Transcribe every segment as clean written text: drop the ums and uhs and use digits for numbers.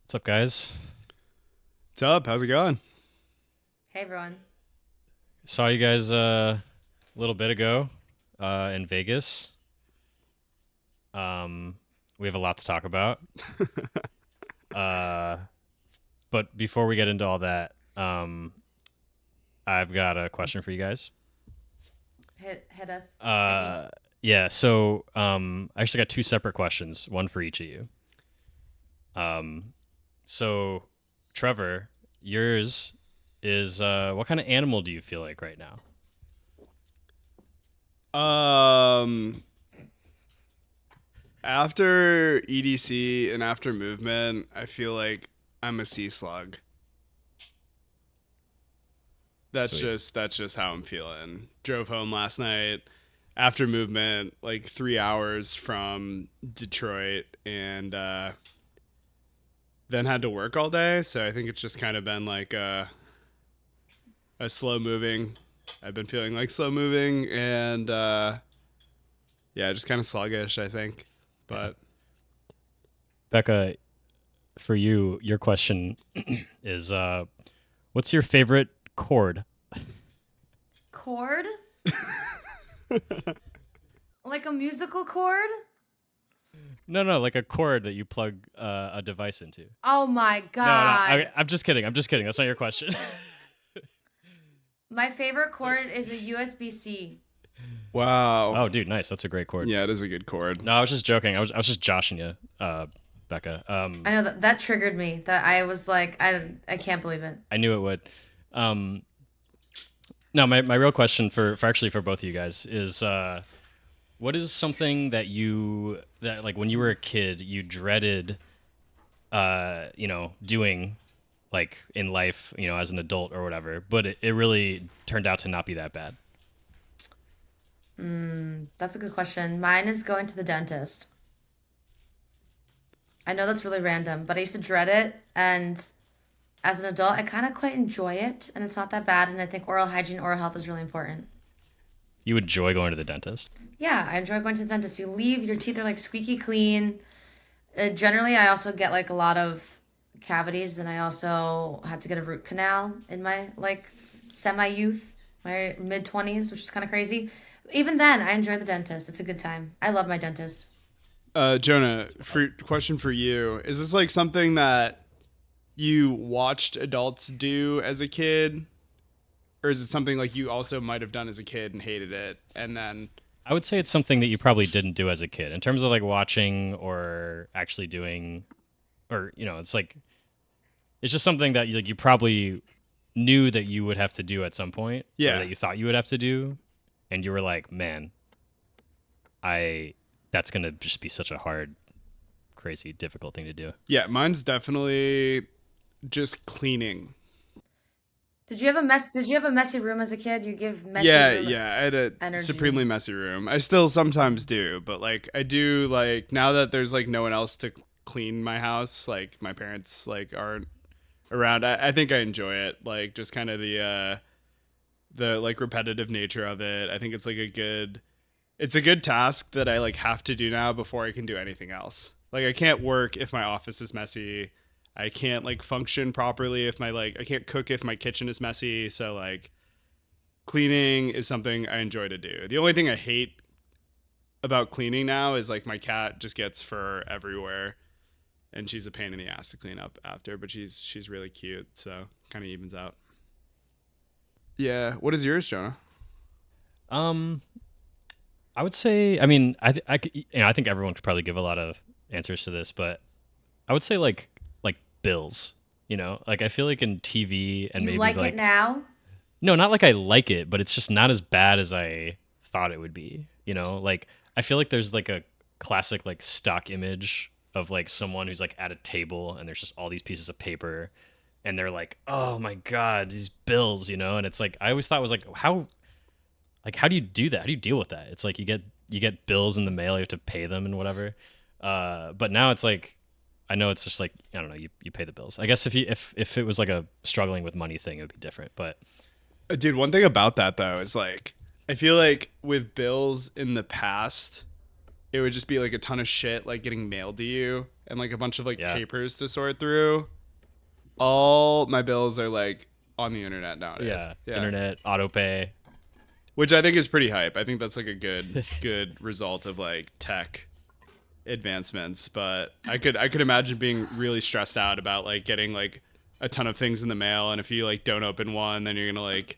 What's up, guys? What's up? How's it going? Hey everyone. Saw you guys a little bit ago in Vegas. Um, we have a lot to talk about. Uh, but before we get into all that, I've got a question for you guys. Hit us. Hit me. Uh, yeah. I actually got two separate questions, one for each of you. Um, so, Trevor, yours is what kind of animal do you feel like right now? Um, After EDC and after movement, I feel like I'm a sea slug. Sweet. That's just how I'm feeling. Drove home last night after movement, like 3 hours from Detroit, and then had to work all day. So I think it's just kind of been like a slow moving. I've been feeling like slow moving, and yeah, just kind of sluggish, I think. Yeah. But Becca, for you, your question is what's your favorite chord? Chord? Like a musical chord? No, like a chord that you plug a device into. Oh my No, god. I'm just kidding. I'm just kidding. That's not your question. My favorite chord is a USB-C. wow. Oh, dude, nice. That's a great chord. Yeah, it is a good chord. No, I was just joking. I was just joshing you, Becca. I know that triggered me. That I was like, I can't believe it. I knew it would. Um, no, my real question for actually for both of you guys is what is something that like when you were a kid you dreaded doing like in life, as an adult or whatever, but it really turned out to not be that bad. That's a good question. Mine is going to the dentist. I know that's really random, but I used to dread it, and as an adult, I kind of quite enjoy it, and it's not that bad. And I think oral hygiene, oral health is really important. You enjoy going to the dentist? Yeah, I enjoy going to the dentist. You leave, your teeth are like squeaky clean. Generally, I also get like a lot of cavities, and I also had to get a root canal in my like semi youth, my mid 20s, which is kind of crazy. Even then, I enjoy the dentist. It's a good time. I love my dentist. Jonah, question for you: is this like something that you watched adults do as a kid, or is it something like you also might have done as a kid and hated it, and then I would say it's something that you probably didn't do as a kid in terms of like watching or actually doing, or it's like it's just something that you probably knew that you would have to do at some point, or yeah, that you thought you would have to do, and you were like, man, I that's gonna just be such a hard, crazy, difficult thing to do. yeah? Mine's definitely just cleaning. Did you have a messy room as a kid? You give messy Yeah, room yeah. I had a energy. supremely messy room. I still sometimes do, but like I do like now that there's like no one else to clean my house, like my parents like aren't around. I think I enjoy it. Like just kind of the like repetitive nature of it. I think it's like it's a good task that I like have to do now before I can do anything else. Like I can't work if my office is messy. I can't like function properly if my like I can't cook if my kitchen is messy. So like cleaning is something I enjoy to do. The only thing I hate about cleaning now is like my cat just gets fur everywhere and she's a pain in the ass to clean up after, but she's really cute, so kind of evens out. Yeah, what is yours, Jonah? Um, I would say, I mean, I think everyone could probably give a lot of answers to this, but I would say like bills. Like I feel like in TV and You maybe like it like now? no, not like I like it, but it's just not as bad as I thought it would be. Like I feel like there's like a classic like stock image of like someone who's like at a table and there's just all these pieces of paper and they're like, "Oh my god, these bills," and it's like I always thought was how do you do that? How do you deal with that? It's like you get bills in the mail, you have to pay them and whatever. But now it's like I know it's just like I don't know, you pay the bills. I guess if it was like a struggling with money thing, it would be different. But Dude, one thing about that though is like I feel like with bills in the past, it would just be like a ton of shit like getting mailed to you and like a bunch of like Yeah. papers to sort through. All my bills are like on the internet nowadays. Yeah. Yeah. Internet, auto pay. Which I think is pretty hype. I think that's like a good result of like tech advancements, but I could imagine being really stressed out about like getting like a ton of things in the mail, and if you like don't open one, then you're going to like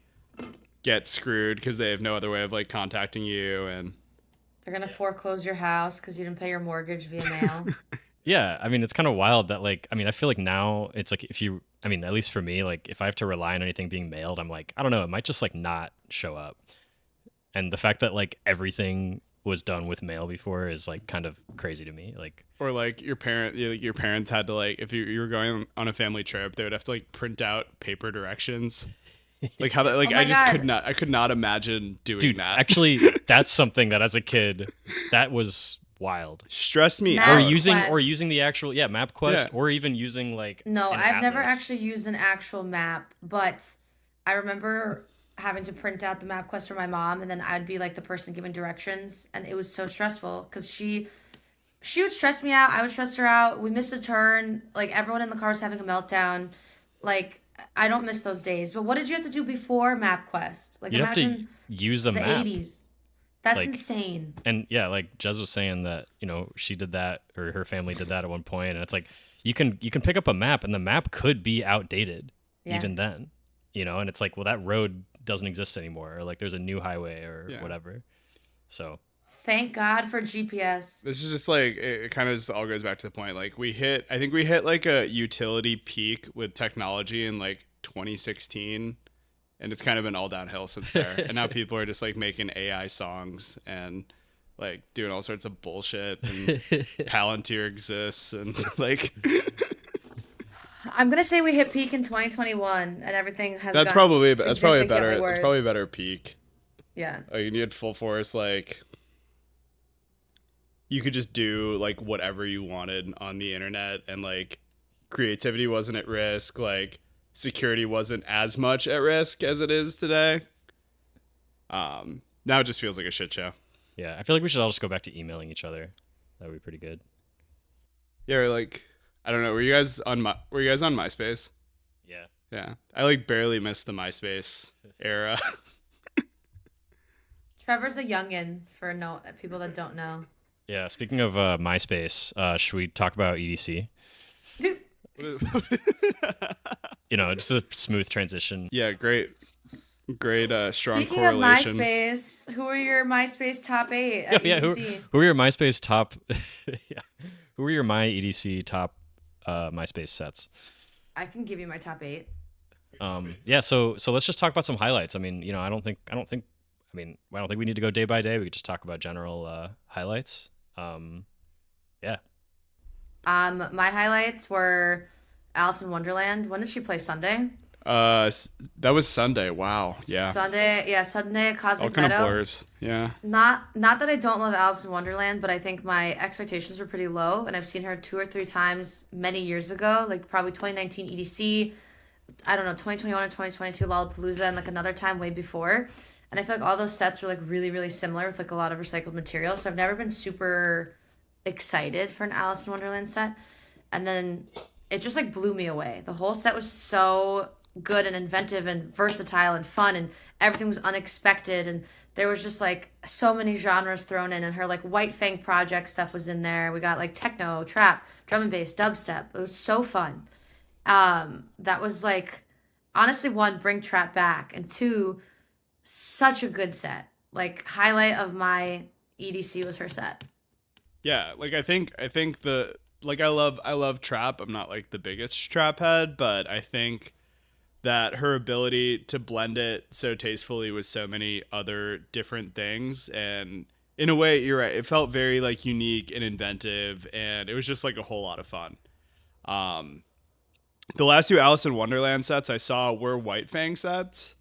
get screwed because they have no other way of like contacting you. And They're gonna foreclose your house because you didn't pay your mortgage via mail. Yeah, I mean, it's kind of wild that like, I mean, I feel like now it's like if you, I mean, at least for me, like if I have to rely on anything being mailed, I'm like, I don't know, it might just like not show up. And the fact that like everything was done with mail before is like kind of crazy to me. Like, or like your parents had to like if you were going on a family trip, they would have to like print out paper directions. Like how that like Oh my I just God. could not imagine doing dude, that. actually, that's something that as a kid, that was wild. Stressed me Map Or out. Quest. using the actual MapQuest, Yeah. or even using like No, an I've never atlas. actually used an actual map, but I remember having to print out the map quest for my mom, and then I'd be like the person giving directions, and it was so stressful because she would stress me out, I would stress her out. We missed a turn, like everyone in the car was having a meltdown. Like I don't miss those days. But what did you have to do before MapQuest? Like You'd have to imagine use a the map. 80s. That's Like, insane. and yeah, like Jez was saying that, she did that, or her family did that at one point, and it's like you can pick up a map and the map could be outdated Yeah. even then. And it's like, well, that road doesn't exist anymore, or like there's a new highway or Yeah. whatever. So Thank God for GPS. This is just like it kind of just all goes back to the point. Like I think we hit like a utility peak with technology in like 2016, and it's kind of been all downhill since there. And now people are just like making AI songs and like doing all sorts of bullshit, and Palantir exists, and like I'm gonna say we hit peak in 2021, and everything has that's gotten probably a significantly better worse. it's probably a better peak. Yeah. Like you need full force, like you could just do like whatever you wanted on the internet, and like creativity wasn't at risk, like security wasn't as much at risk as it is today. Now it just feels like a shit show. yeah, I feel like we should all just go back to emailing each other. That would be pretty good. Yeah, or, like I don't know, were you guys on MySpace? Yeah. Yeah, I like barely missed the MySpace era. Trevor's a youngin for no people that don't know. Yeah. Speaking of MySpace, should we talk about EDC? Just a smooth transition. Yeah, great strong Speaking correlation. of MySpace, who are your MySpace top 8 Yeah, at yeah. EDC? Who are your MySpace top? Yeah. Who are your my EDC top MySpace sets? I can give you my top 8. Yeah. So let's just talk about some highlights. I mean, I don't think we need to go day by day. We could just talk about general highlights. Yeah. My highlights were Alice in Wonderland. When did she play? Sunday? That was Sunday. Wow. Yeah. Sunday at All Cosmic kind of Meadow. blurs. Yeah. Not that I don't love Alice in Wonderland, but I think my expectations were pretty low, and I've seen her 2 or 3 times many years ago, like probably 2019 EDC, I don't know, 2021 or 2022 Lollapalooza, and like another time way before. And I feel like all those sets were like really, really similar with like a lot of recycled material. So I've never been super excited for an Alice in Wonderland set. And then it just like blew me away. The whole set was so good and inventive and versatile and fun, and everything was unexpected, and there was just like so many genres thrown in, and her like White Fang Project stuff was in there. We got like techno, trap, drum and bass, dubstep. It was so fun. That was like honestly, 1, bring trap back, and 2, such a good set. Like highlight of my EDC was her set. Yeah, like I think the like I love trap. I'm not like the biggest trap head, but I think that her ability to blend it so tastefully with so many other different things, and in a way you're right, it felt very like unique and inventive, and it was just like a whole lot of fun. The last 2 Alice in Wonderland sets I saw were White Fang sets,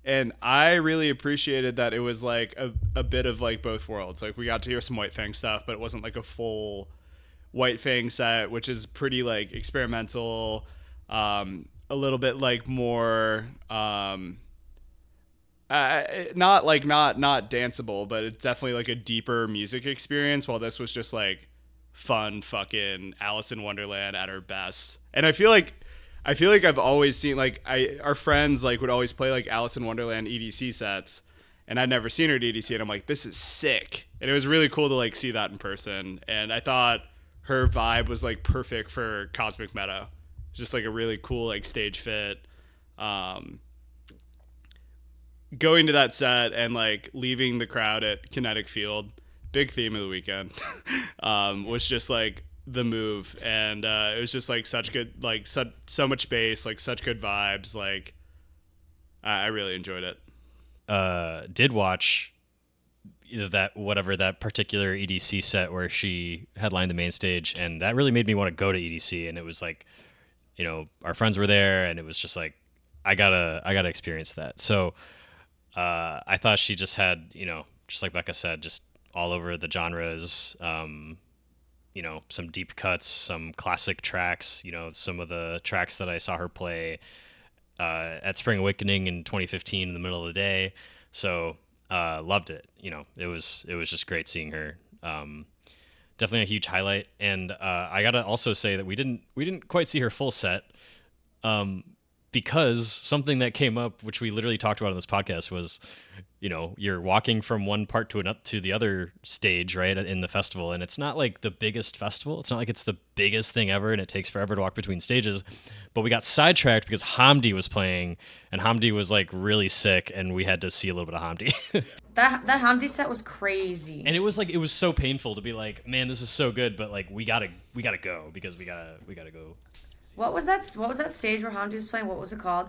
and I really appreciated that it was like a bit of like both worlds. Like we got to hear some White Fang stuff, but it wasn't like a full White Fang set, which is pretty like experimental, a little bit like more Not danceable, but it's definitely like a deeper music experience. While this was just like fun, fucking Alice in Wonderland at her best. And I feel like I've always seen like our friends like would always play like Alice in Wonderland EDC sets, and I'd never seen her at EDC, and I'm like, this is sick. And it was really cool to like see that in person. And I thought her vibe was like perfect for Cosmic Meadow. Just like a really cool like stage fit. Going to that set and like leaving the crowd at Kinetic Field, big theme of the weekend, was just like the move. And it was just like such good, like so much bass, like such good vibes. Like I really enjoyed it. Did watch either that particular EDC set where she headlined the main stage, and that really made me want to go to EDC. And it was like, our friends were there, and it was just like, I gotta experience that. So I thought she just had, just like Becca said, just all over the genres, some deep cuts, some classic tracks, some of the tracks that I saw her play at Spring Awakening in 2015 in the middle of the day. So loved it. It was just great seeing her. Definitely a huge highlight. And I gotta also say that we didn't quite see her full set. Because something that came up, which we literally talked about on this podcast, was, you're walking from one part to the other stage, right, in the festival, and it's not like the biggest festival. It's not like it's the biggest thing ever, and it takes forever to walk between stages. But we got sidetracked because Hamdi was playing, and Hamdi was like really sick, and we had to see a little bit of Hamdi. That Hamdi set was crazy. And it was so painful to be like, man, this is so good, but like we gotta go because we gotta go. What was that stage where Hamdi was playing? What was it called?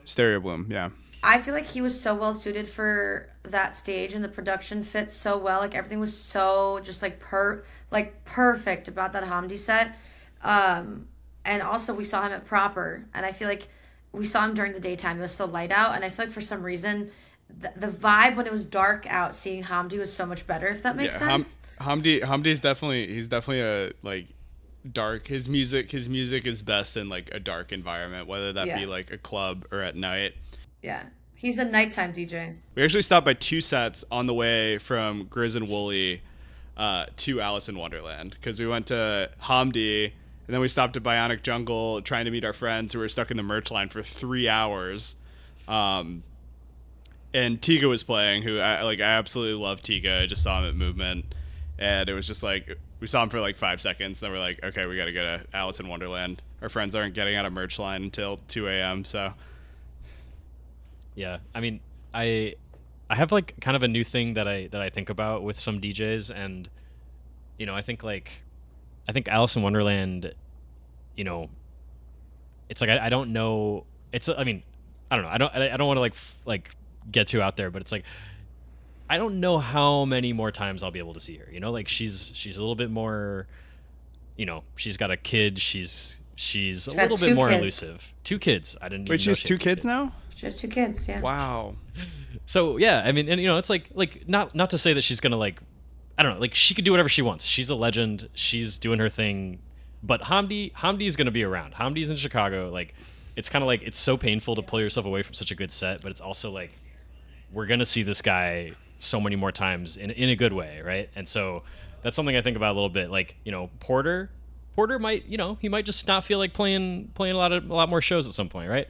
Stereo Bloom, yeah. I feel like he was so well suited for that stage, and the production fit so well. Like everything was so just like perfect about that Hamdi set. And also we saw him at Proper, and I feel like we saw him during the daytime. It was still light out, and I feel like for some reason the vibe when it was dark out, seeing Hamdi was so much better. If that makes sense. Hamdi's definitely a like dark. His music is best in like a dark environment, whether that be like a club or at night. Yeah, he's a nighttime DJ. We actually stopped by 2 sets on the way from Grizz and Wooly to Alice in Wonderland, because we went to Hamdi and then we stopped at Bionic Jungle trying to meet our friends who were stuck in the merch line for 3 hours. And Tiga was playing, who I absolutely love Tiga. I just saw him at Movement, and it was just like we saw him for like 5 seconds, and then we're like, okay, we got to go to Alice in Wonderland. Our friends aren't getting out of merch line until 2 a.m. So yeah, I mean, I have like kind of a new thing that I think about with some DJs, and I think Alice in Wonderland, it's like I don't know. I mean, I don't know. I don't want to like get too out there, but it's like I don't know how many more times I'll be able to see her. Like she's a little bit more, she's got a kid. She's a little bit more elusive. 2 kids. I didn't. Wait, she has 2 kids now? She has 2 kids. Yeah. Wow. So yeah, I mean, and it's like not to say that she's gonna like, I don't know, like she could do whatever she wants. She's a legend. She's doing her thing. But Hamdi's gonna be around. Hamdi's in Chicago. Like, it's kind of like it's so painful to pull yourself away from such a good set, but it's also like we're gonna see this guy so many more times in a good way, right? And so that's something I think about a little bit. Like, Porter might, he might just not feel like playing a lot more shows at some point, right?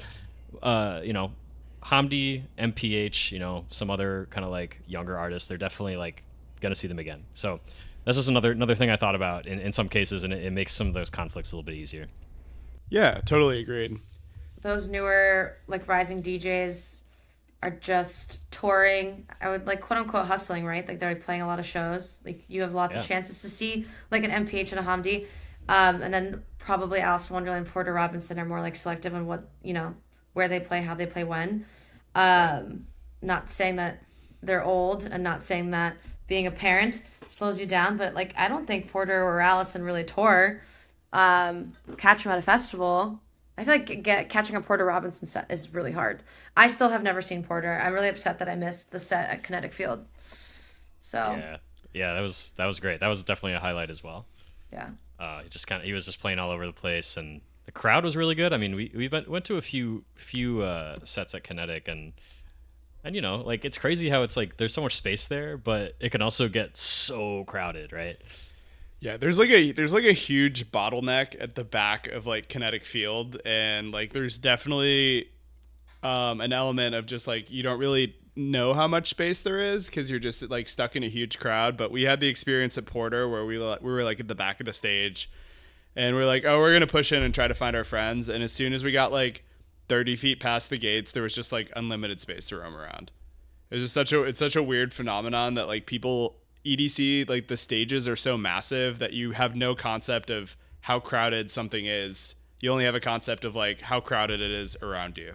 Hamdi, MPH, some other kind of like younger artists, they're definitely like gonna see them again. So that's just another thing I thought about in some cases, and it makes some of those conflicts a little bit easier. Yeah, totally agreed. Those newer like rising DJs are just touring. I would like quote unquote hustling, right? Like they're like, playing a lot of shows. Like you have lots of chances to see like an MPH and a Hamdi. And then probably Alice in Wonderland, Porter Robinson are more like selective on what, where they play, how they play, when. Not saying that they're old, and not saying that being a parent slows you down, but like I don't think Porter or Allison really tour. Catch them at a festival. I feel like catching a Porter Robinson set is really hard. I still have never seen Porter. I'm really upset that I missed the set at Kinetic Field. So yeah, that was great. That was definitely a highlight as well. Yeah. He was just playing all over the place, and The crowd was really good. I mean, we went to a few sets at Kinetic, and you know, like it's crazy how it's like there's so much space there, but it can also get so crowded, right? Yeah, there's like a huge bottleneck at the back of like Kinetic Field, and like there's definitely an element of just like you don't really know how much space there is because you're just like stuck in a huge crowd. But we had the experience at Porter where we were like at the back of the stage, and we're like, oh, we're gonna push in and try to find our friends. And as soon as we got like 30 feet past the gates, there was just like unlimited space to roam around. It's such a weird phenomenon that like people EDC, like the stages are so massive that you have no concept of how crowded something is. You only have a concept of like how crowded it is around you.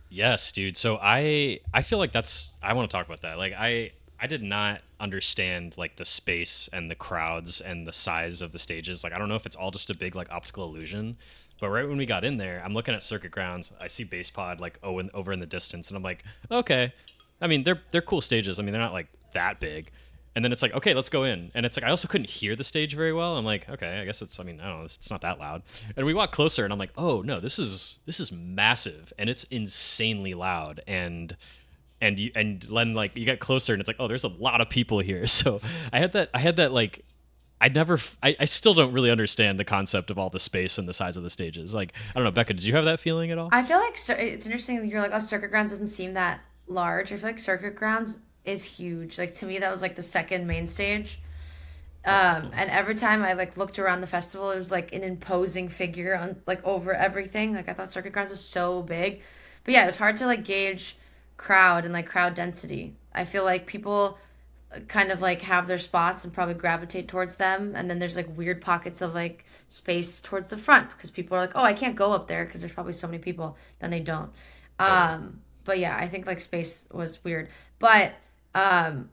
Yes, dude. So I feel like that's I want to talk about that. Like I did not understand like the space and the crowds and the size of the stages. Like I don't know if it's all just a big like optical illusion, but right when we got in there, I'm looking at circuit grounds. I see base pod like over in the distance, and I'm like, okay. I mean, they're cool stages. I mean, they're not like that big. And then it's like, okay, let's go in. And it's like I also couldn't hear the stage very well. I'm like, okay, I guess it's. I mean, I don't know. It's not that loud. And we walk closer, and I'm like, oh no, this is massive, and it's insanely loud. And then like you get closer, and it's like, oh, there's a lot of people here. So I had that like. I still don't really understand the concept of all the space and the size of the stages. Like, I don't know, Becca, did you have that feeling at all? I feel like it's interesting that you're like, oh, Circuit Grounds doesn't seem that large. I feel like Circuit Grounds is huge. Like to me, that was like the second main stage. And every time I like looked around the festival, it was like an imposing figure on like over everything. Like I thought Circuit Grounds was so big, but yeah, it was hard to like gauge crowd and like crowd density. I feel like people kind of like have their spots and probably gravitate towards them, and then there's like weird pockets of like space towards the front because people are like, oh, I can't go up there because there's probably so many people. Then they don't. But yeah, I think like space was weird, but um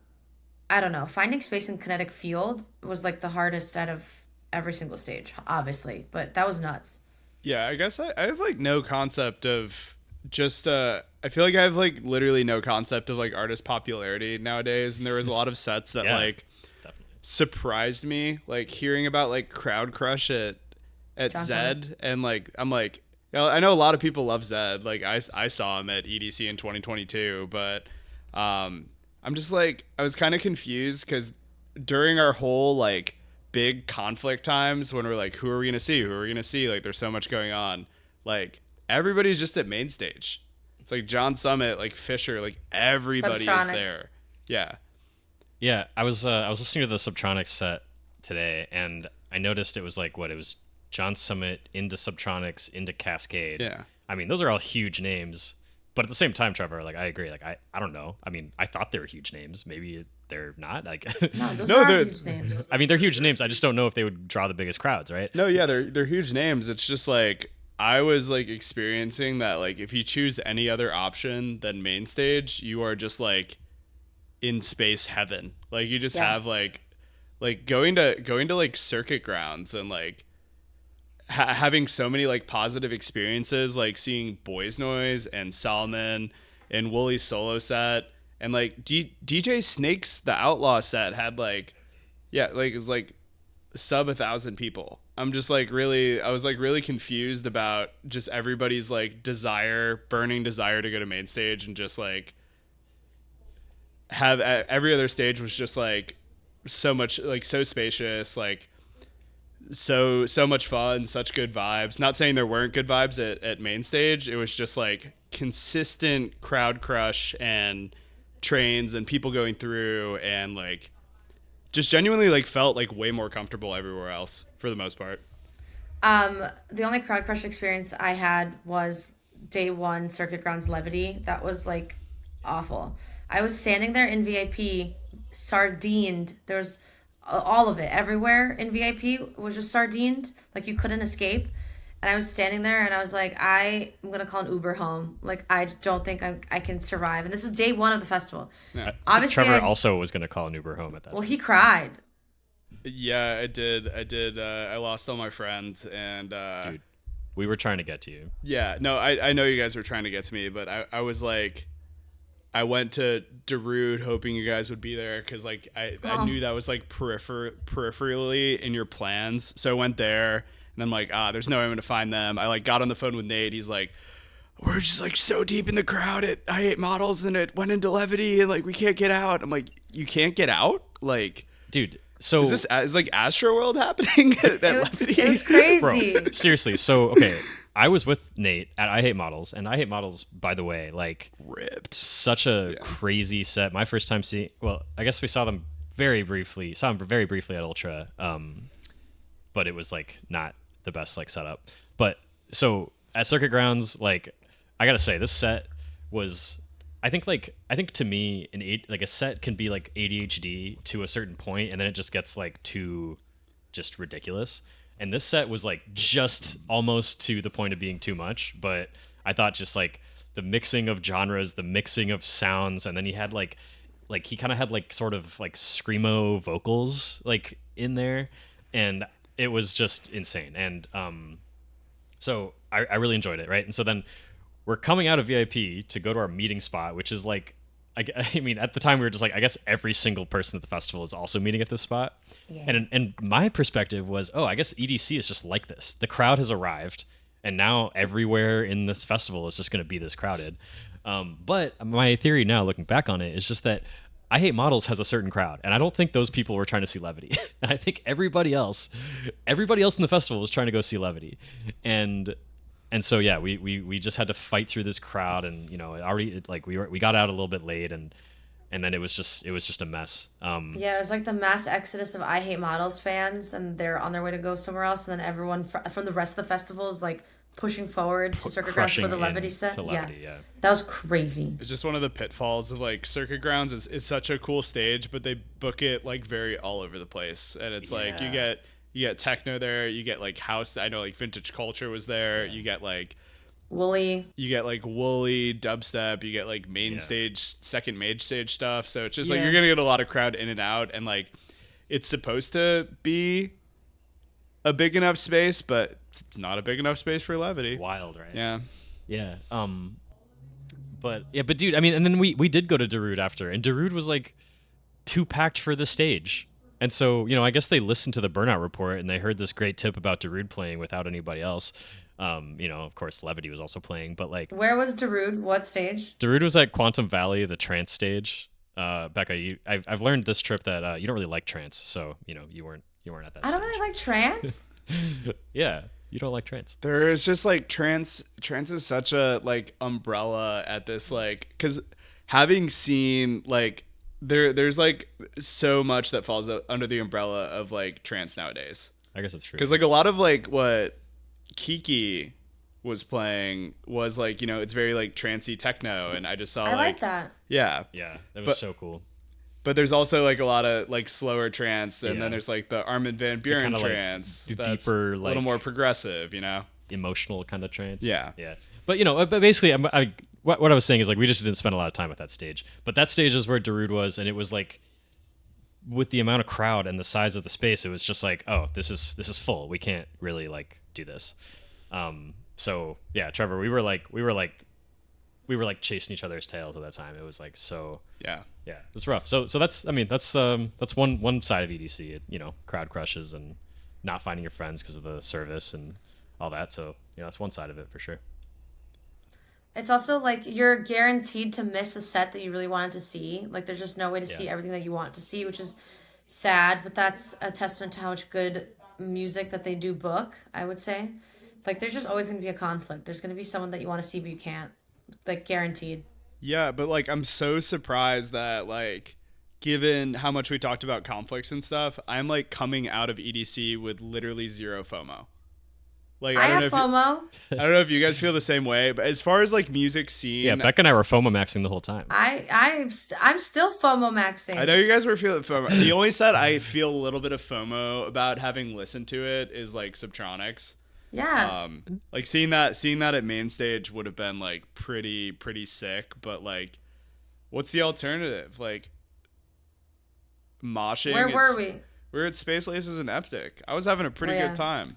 I don't know. Finding space in kinetic field was like the hardest out of every single stage, obviously, but that was nuts. Yeah, I guess I have like no concept of just I feel like I have like literally no concept of like artist popularity nowadays, and there was a lot of sets that Yeah, like definitely. surprised me, like hearing about like Crowd Crush at John Summit. Zed, and like I'm like, you know, I know a lot of people love Zed. Like I saw him at EDC in 2022, but I'm just like I was kind of confused because during our whole like big conflict times when we're like, who are we gonna see? Who are we gonna see? Like there's so much going on. Like everybody's just at main stage. It's like John Summit, like Fisher, like everybody is Subtronics. there. Yeah. Yeah, I was listening to the Subtronics set today, and I noticed it was like what it was John Summit into Subtronics into Cascade. Yeah. I mean, those are all huge names, but at the same time, Trevor, like I agree. Like I don't know. I mean, I thought they were huge names. Maybe they're not. Like, No, those No, are they're huge names. I mean, they're huge names. I just don't know if they would draw the biggest crowds, right? No, yeah, they're huge names. It's just like I was like experiencing that like if you choose any other option than main stage, you are just like in space heaven. Like you just Yeah. have like going to like circuit grounds and like having so many like positive experiences, like seeing Boys Noise and Salmon and Woolly's solo set, and like DJ Snake's The Outlaw set had like yeah, like it was like sub 1,000 people. I was like really confused about just everybody's like burning desire to go to main stage, and just like have every other stage was just like so much, like so spacious, like so much fun, such good vibes. Not saying there weren't good vibes at main stage. It was just like consistent crowd crush and trains and people going through, and like just genuinely like felt like way more comfortable everywhere else for the most part. The only crowd crush experience I had was day one Circuit Grounds Levity. That was like awful. I was standing there in VIP, sardined. There was all of it everywhere in VIP was just sardined, like you couldn't escape. And I was standing there and I was like, I am gonna call an Uber home. Like I don't think I can survive. And this is day one of the festival. Yeah. Obviously, Trevor also was going to call an Uber home at that well, time. he cried. Yeah, I did. I lost all my friends, and Dude, we were trying to get to you. yeah, no, I know you guys were trying to get to me, but I was like, I went to Darude hoping you guys would be there because like I Oh. knew that was like peripherally in your plans, so I went there, And I'm like, there's no way I'm gonna find them. I like got on the phone with Nate. He's like, we're just like so deep in the crowd at I Hate Models, and it went into levity, and like we can't get out. I'm like, you can't get out, like, Dude. So is like Astroworld happening at levity? It was crazy. bro, seriously. So okay, I was with Nate at I Hate Models, and I Hate Models, by the way, like Ripped. such a crazy set. My first time seeing, well, I guess we saw them very briefly at Ultra, but it was like not the best like setup. But so at Circuit Grounds, like I gotta say, this set was, I think to me, like a set can be like ADHD to a certain point, and then it just gets like too just ridiculous. And this set was like just almost to the point of being too much, but I thought just like the mixing of genres, the mixing of sounds, and then he had like he kind of had like sort of like screamo vocals like in there, and it was just insane. And so I really enjoyed it, right? And so then we're coming out of VIP to go to our meeting spot, which is like, I mean, at the time we were just like, I guess every single person at the festival is also meeting at this spot. Yeah. And my perspective was, oh, I guess EDC is just like this. The crowd has arrived, and now everywhere in this festival is just going to be this crowded. But my theory now, looking back on it, is just that I Hate Models has a certain crowd, and I don't think those people were trying to see Levity. I think everybody else in the festival was trying to go see Levity. And so yeah, we just had to fight through this crowd, and you know, we got out a little bit late, and then it was just a mess. Yeah, it was like the mass exodus of I Hate Models fans, and they're on their way to go somewhere else, and then everyone from the rest of the festival is like pushing forward to Circuit Grounds for the Levity set. Yeah, that was crazy. It's just one of the pitfalls of like Circuit Grounds is such a cool stage, but they book it like very all over the place, and it's like you get techno there, you get like house. I know like Vintage Culture was there. You get like Woolly. You get like Woolly, dubstep. You get like main stage, second main stage stuff. So it's just like you're gonna get a lot of crowd in and out, and like it's supposed to be a big enough space, but it's not a big enough space for Levity. Wild, right? Yeah. Yeah. But dude, I mean, and then we did go to Darude after, and Darude was like too packed for the stage. And so, you know, I guess they listened to the Burnout Report and they heard this great tip about Darude playing without anybody else. You know, of course, Levity was also playing, but like, where was Darude? What stage? Darude was at Quantum Valley, the trance stage. Becca, I've learned this trip that you don't really like trance, so you know you weren't at that. I don't really like trance. Yeah, you don't like trance. There is just like trance is such a like umbrella at this, like, because having seen like there's like so much that falls under the umbrella of like trance nowadays. I guess that's true. Because like a lot of like what Kiki was playing was like, you know, it's very like trancey techno, and I just saw I like that. Yeah, that was so cool. But there's also like a lot of like slower trance, and then there's like the Armin van Buuren trance, like, that's deeper, like a little more progressive, you know, emotional kind of trance. Yeah. But you know, but basically, what I was saying is like we just didn't spend a lot of time at that stage. But that stage is where Darude was, and it was like with the amount of crowd and the size of the space, it was just like, oh, this is full. We can't really like do this. So yeah, Trevor, we were like chasing each other's tails at that time. It was like so. Yeah, it's rough. So that's one side of EDC. You know, crowd crushes and not finding your friends because of the service and all that. So you know, that's one side of it for sure. It's also like you're guaranteed to miss a set that you really wanted to see. Like there's just no way to see everything that you want to see, which is sad, but that's a testament to how much good music that they do book, I would say. Like there's just always going to be a conflict. There's going to be someone that you want to see but you can't. Like guaranteed. Yeah, but like I'm so surprised that like given how much we talked about conflicts and stuff, I'm like coming out of EDC with literally zero FOMO. Like I have FOMO. I don't know if you guys feel the same way, but as far as like music scene, yeah, Becca and I were FOMO maxing the whole time. I'm still FOMO maxing. I know you guys were feeling FOMO. The only set I feel a little bit of FOMO about having listened to it is like Subtronics. Yeah. Like seeing that at main stage would have been like pretty sick, but like what's the alternative? Like moshing. Where were we? We were at Space Laces and Eptic. I was having a pretty good time.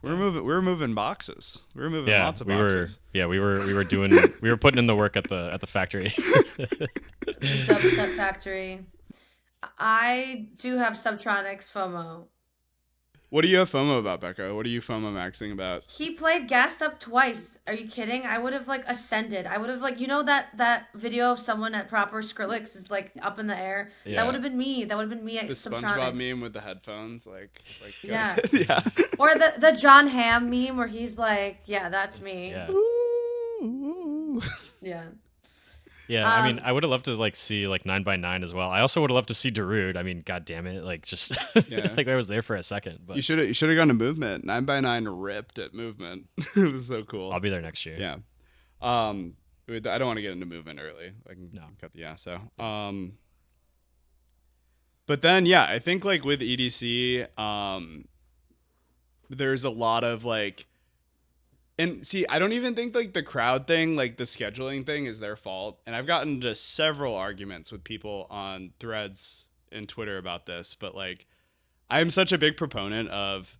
We were moving boxes. We were moving lots of boxes. We were putting in the work at the factory. Dubstep factory. I do have Subtronics FOMO. What do you have FOMO about, Becca? What are you FOMO maxing about? He played gassed up twice. Are you kidding? I would have like ascended. I would have like that video of someone at proper Skrillex is like up in the air. That would Yeah. have been me. That would have been me at The SpongeBob Subtronics. meme with the headphones, like Yeah. yeah. Or the John Hamm meme where he's like, yeah, that's me. Yeah. Ooh. Yeah. Yeah, I mean, Um, I would have loved to like see like 9x9 as well. I also would have loved to see Darude. I mean, god damn it, like just Yeah. like I was there for a second, You but should have gone to Movement. 9x9 ripped at Movement. It was so cool. I'll be there next year. Yeah. I don't want to get into Movement early. I can No. cut the ass out. But then yeah, I think like with EDC, there's a lot of like, and see, I don't even think like the crowd thing, like the scheduling thing is their fault. And I've gotten into several arguments with people on threads and Twitter about this, but like I'm such a big proponent of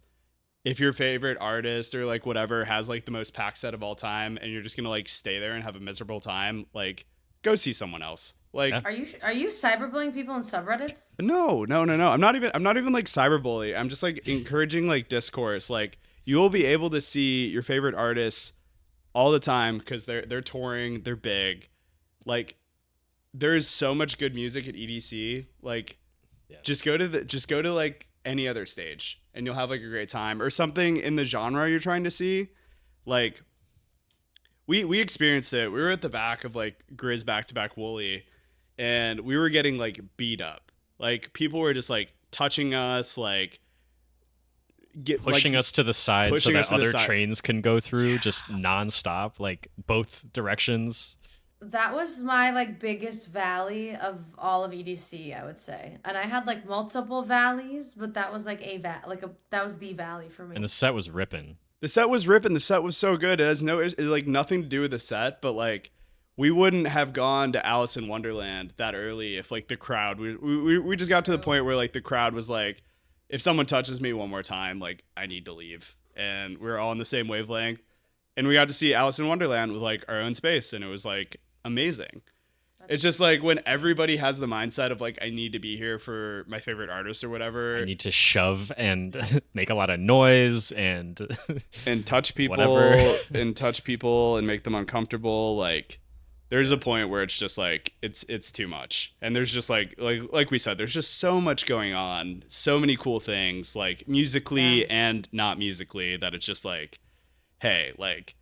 if your favorite artist or like whatever has like the most packed set of all time and you're just going to like stay there and have a miserable time, like go see someone else. Like Yeah. are you cyberbullying people in subreddits? no. I'm not even like cyberbully. I'm just like encouraging like discourse. Like you will be able to see your favorite artists all the time because they're touring, they're big. Like there is so much good music at EDC. Like Yeah. just go to like any other stage and you'll have like a great time or something in the genre you're trying to see. Like we experienced it. We were at the back of like Grizz back to back Wooly and we were getting like beat up. Like people were just like touching us, like Pushing us to the side so pushing us that to the other side. trains can go through just nonstop, like both directions. That was my like biggest valley of all of EDC, I would say. And I had like multiple valleys, but that was like that was the valley for me. And the set was ripping. The set was ripping. The set was so good. It has it's like nothing to do with the set, but like we wouldn't have gone to Alice in Wonderland that early if like the crowd we just got to the point where like the crowd was like, if someone touches me one more time, like I need to leave. And we were all on the same wavelength. And we got to see Alice in Wonderland with like our own space, and it was like amazing. It's just like when everybody has the mindset of like I need to be here for my favorite artist or whatever. I need to shove and make a lot of noise and and touch people Whatever. and touch people and make them uncomfortable. Like there's a point where it's just like it's too much. And there's just like we said, there's just so much going on, so many cool things, like musically Yeah. and not musically, that it's just like, hey, like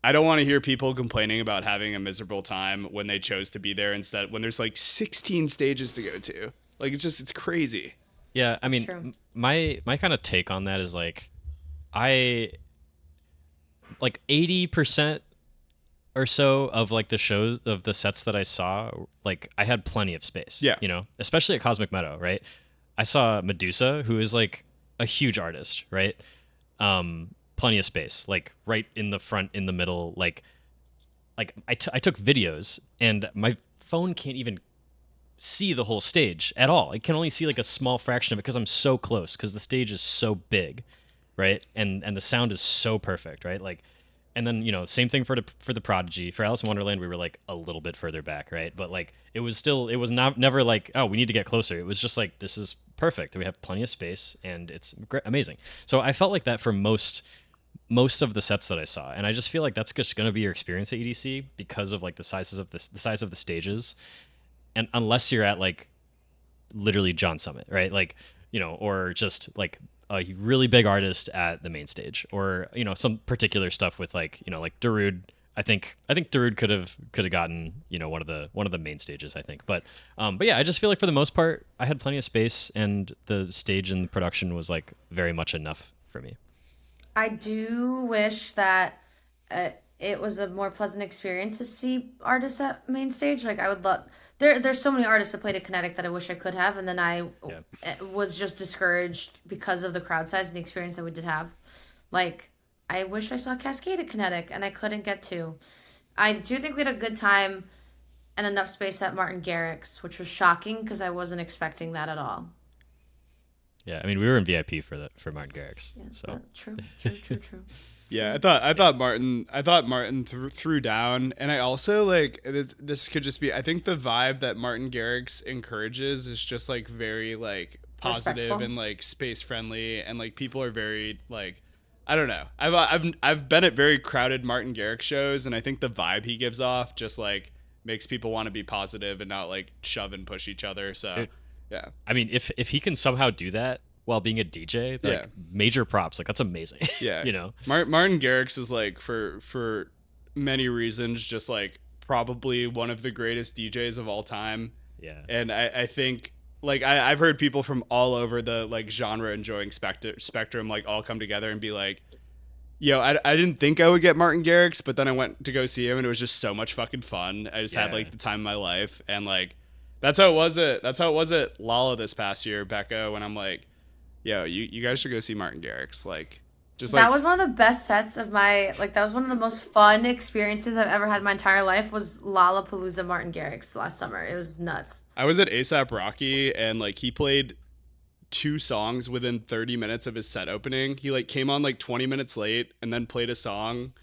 I don't want to hear people complaining about having a miserable time when they chose to be there instead, when there's like 16 stages to go to. Like it's crazy. yeah, I mean, true. my kind of take on that is like I like 80% or so of like the shows of the sets that I saw, like I had plenty of space. Yeah. You know, especially at Cosmic Meadow, right? I saw Medusa, who is like a huge artist, right? Plenty of space, like right in the front, in the middle. Like I took videos and my phone can't even see the whole stage at all. It can only see like a small fraction of it because I'm so close, because the stage is so big, right? And the sound is so perfect, right? Like, and then same thing for the Prodigy. For Alice in Wonderland, we were like a little bit further back, right? But like it was not never like, oh, we need to get closer. It was just like, this is perfect. We have plenty of space and it's amazing. So I felt like that for most of the sets that I saw, and I just feel like that's just going to be your experience at EDC because of like the size of the stages, and unless you're at like literally John Summit, right? Like, or just like a really big artist at the main stage, or some particular stuff with like like Darude. I think Darude could have gotten one of the main stages, I think, but yeah, I just feel like for the most part I had plenty of space, and the stage and the production was like very much enough for me. I do wish that it was a more pleasant experience to see artists at main stage. Like I would love there's so many artists that played at Kinetic that I wish I could have, and then I was just discouraged because of the crowd size and the experience that we did have. Like I wish I saw Cascade at Kinetic and I couldn't get to. I do think we had a good time and enough space at Martin Garrix, which was shocking because I wasn't expecting that at all. Yeah, I mean, we were in VIP for Martin Garrix. Yeah, So true. Yeah, I thought Martin threw down, and I also like this could just be, I think the vibe that Martin Garrix encourages is just like very like positive Respectful. and like space friendly, and like people are very like, I don't know. I've been at very crowded Martin Garrix shows, and I think the vibe he gives off just like makes people want to be positive and not like shove and push each other. So, It- yeah, I mean, if he can somehow do that while being a DJ, like Yeah. major props. Like that's amazing. yeah. You know. Martin Garrix is like for many reasons just like probably one of the greatest DJs of all time. Yeah. And I think like I've heard people from all over the like genre enjoying spectrum like all come together and be like, yo, I didn't think I would get Martin Garrix, but then I went to go see him and it was just so much fucking fun. I just had Yeah. like the time of my life, and like that's how it was at Lala this past year, Becca, when I'm like, yo, you guys should go see Martin Garrix. Like just That like was one of the best sets of my like. That was one of the most fun experiences I've ever had in my entire life. Was Lollapalooza Martin Garrix last summer. It was nuts. I was at ASAP Rocky, and like he played 2 songs within 30 minutes of his set opening. He like came on like 20 minutes late and then played a song,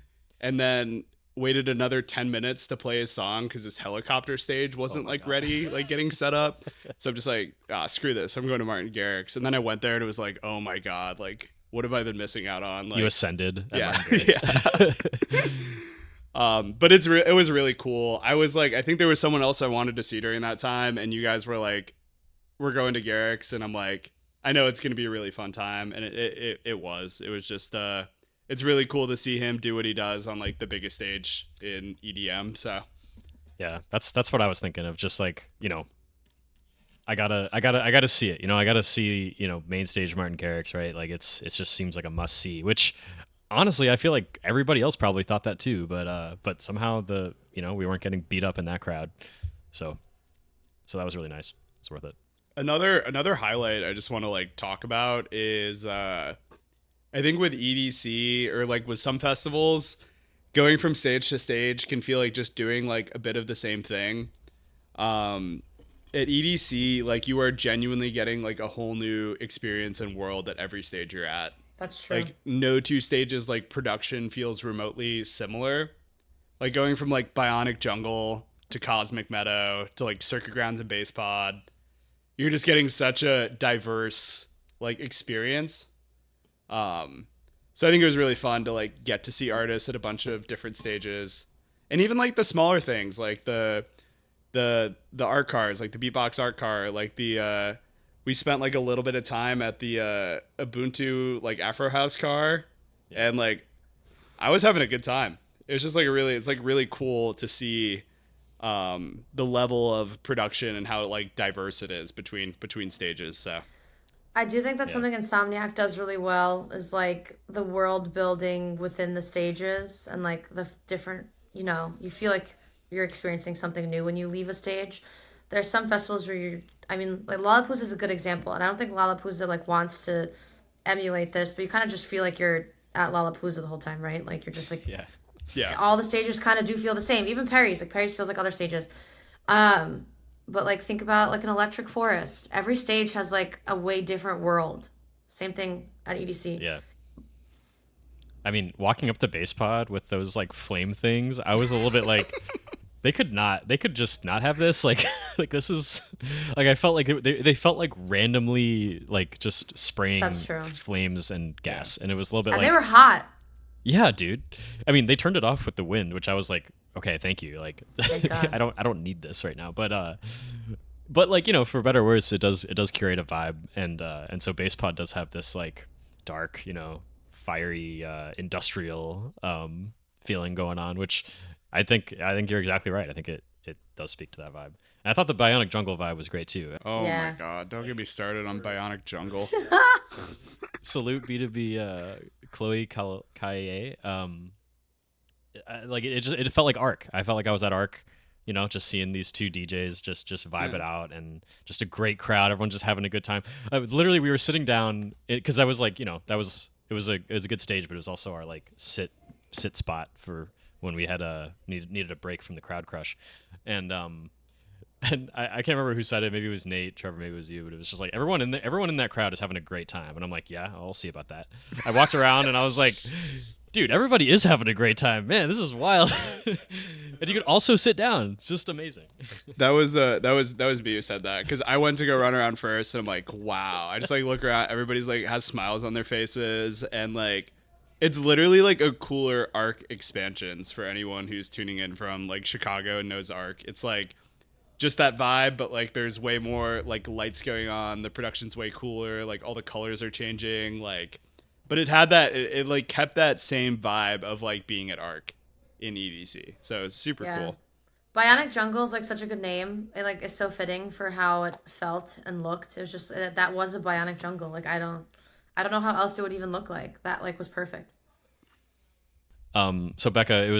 and then waited another 10 minutes to play his song because his helicopter stage wasn't my like God. ready, like getting set up. So I'm just like, screw this, I'm going to Martin Garrix. And then I went there and it was like, oh my god, like what have I been missing out on? Like You ascended. At yeah, Martin Garrix. but it was really cool. I was like, I think there was someone else I wanted to see during that time, and you guys were like, we're going to Garrix, and I'm like, I know it's gonna be a really fun time, and it was. It was just it's really cool to see him do what he does on like the biggest stage in EDM. So Yeah, that's what I was thinking of. Just like, I gotta see it. I gotta see, main stage Martin Garrix, right? Like it just seems like a must see. Which honestly, I feel like everybody else probably thought that too. But somehow we weren't getting beat up in that crowd. So that was really nice. It's worth it. another highlight I just want to like talk about is I think with EDC or like with some festivals, going from stage to stage can feel like just doing like a bit of the same thing. At EDC, like you are genuinely getting like a whole new experience and world at every stage you're at. That's true. Like no 2 stages like production feels remotely similar. Like going from like Bionic Jungle to Cosmic Meadow to like Circuit Grounds and Bass Pod, you're just getting such a diverse like experience. So I think it was really fun to like get to see artists at a bunch of different stages, and even like the smaller things like the art cars, like the beatbox art car, like the we spent like a little bit of time at the Ubuntu like Afro House car, and like I was having a good time. It was just like it's like really cool to see the level of production and how like diverse it is between stages. So I do think that's Yeah. something Insomniac does really well is like the world building within the stages and like the different, you feel like you're experiencing something new when you leave a stage. There's some festivals where like Lollapalooza is a good example, and I don't think Lollapalooza like wants to emulate this, but you kind of just feel like you're at Lollapalooza the whole time, right? Like you're just like Yeah. yeah. all the stages kind of do feel the same. Even Perry's feels like other stages. But like think about like an Electric Forest. Every stage has like a way different world. Same thing at EDC. Yeah. I mean, walking up the bass pod with those like flame things, I was a little bit like, they could just not have this. Like, like this is, like I felt like they felt like randomly like just spraying That's true. flames and gas, and it was a little bit And like, they were hot. yeah, dude. I mean, they turned it off with the wind, which I was like, okay, thank you. Like, Thank God. I don't need this right now, but like for better or worse, it does curate a vibe, and so bass pod does have this like dark, fiery industrial feeling going on, which I think you're exactly right. I think it does speak to that vibe. And I thought the Bionic Jungle vibe was great too. Oh Yeah. my god, don't get me started on Bionic Jungle. Salute B2B Chloe Kaye. Like it felt like Arc. I felt like I was at Arc, just seeing these two DJs just vibe it out, and just a great crowd. Everyone just having a good time. Literally, we were sitting down because I was like, it was a good stage, but it was also our like sit spot for when we had needed a break from the crowd crush, and I can't remember who said it. Maybe it was Nate, Trevor, maybe it was you, but it was just like everyone in that crowd is having a great time, and I'm like, yeah, I'll see about that. I walked around and I was like, dude, everybody is having a great time, man. This is wild. And you could also sit down. It's just amazing. That was me who said that, because I went to go run around first and I'm like, wow. I just like look around, everybody's like has smiles on their faces, and like it's literally like a cooler Arc expansions for anyone who's tuning in from like Chicago and knows Arc. It's like just that vibe, but like there's way more like lights going on. The production's way cooler. Like all the colors are changing. Like, but it had that. It like kept that same vibe of like being at Arc in EDC. So it's super Yeah. cool. Bionic Jungle is like such a good name. It like is so fitting for how it felt and looked. It was just that was a Bionic Jungle. Like I don't know how else it would even look like. That like was perfect. So Becca,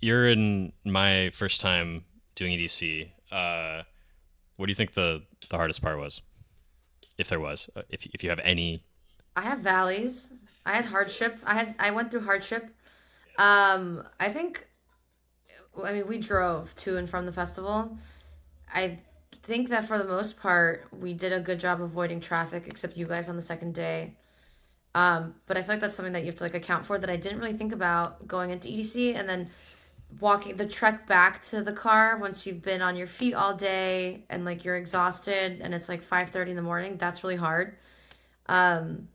you're in my first time doing EDC. What do you think the hardest part was, if there was, if you have any? I have valleys. I had hardship. I went through hardship. I think I mean we drove to and from the festival. I think that for the most part we did a good job avoiding traffic, except you guys on the second day. But I feel like that's something that you have to like account for that I didn't really think about going into EDC, and then walking the trek back to the car once you've been on your feet all day and like you're exhausted and it's like 5:30 in the morning. That's really hard. Um,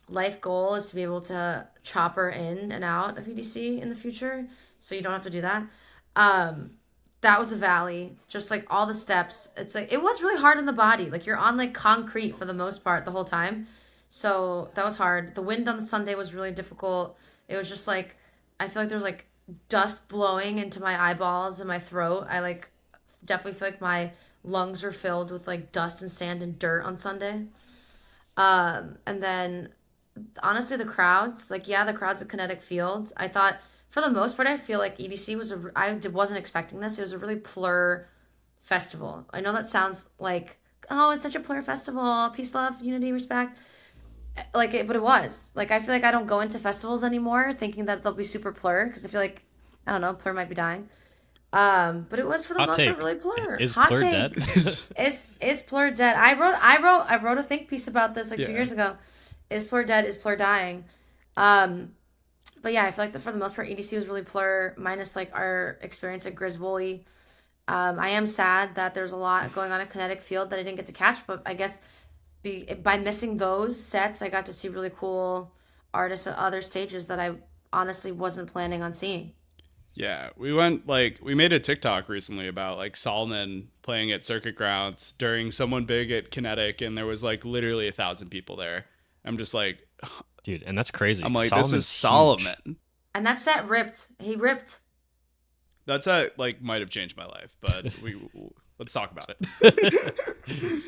Life goal is to be able to chopper in and out of EDC in the future, so you don't have to do that. Um, that was a valley, just like all the steps. It's like it was really hard on the body. Like you're on like concrete for the most part the whole time, so that was hard. The wind on the Sunday was really difficult. It was just like I feel like there was like dust blowing into my eyeballs and my throat. I like definitely feel like my lungs were filled with like dust and sand and dirt on Sunday. And then honestly, the crowds, like, yeah, the crowds at Kinetic Field. I thought, for the most part, I feel like EDC was wasn't expecting this. It was a really plur festival. I know that sounds like, oh, it's such a plur festival, peace, love, unity, respect. Like, but it was. Like, I feel like I don't go into festivals anymore thinking that they'll be super plur, because I feel like, I don't know, plur might be dying. But it was for the Hot most part take. really plur. Is Hot Plur take. dead? Is plur dead? I wrote a think piece about this like 2 years ago. Is Plur dead? Is Plur dying? Um, but yeah, I feel like for the most part, EDC was really Plur, minus like our experience at Griswold. I am sad that there's a lot going on at Kinetic Field that I didn't get to catch, but I guess by missing those sets, I got to see really cool artists at other stages that I honestly wasn't planning on seeing. Yeah, we made a TikTok recently about like Solomon playing at Circuit Grounds during someone big at Kinetic, and there was like literally 1,000 people there. I'm just like, Dude, and that's crazy. I'm like, this is Solomon's huge. Solomon. And that set ripped. He ripped. That's like might have changed my life, but let's talk about it.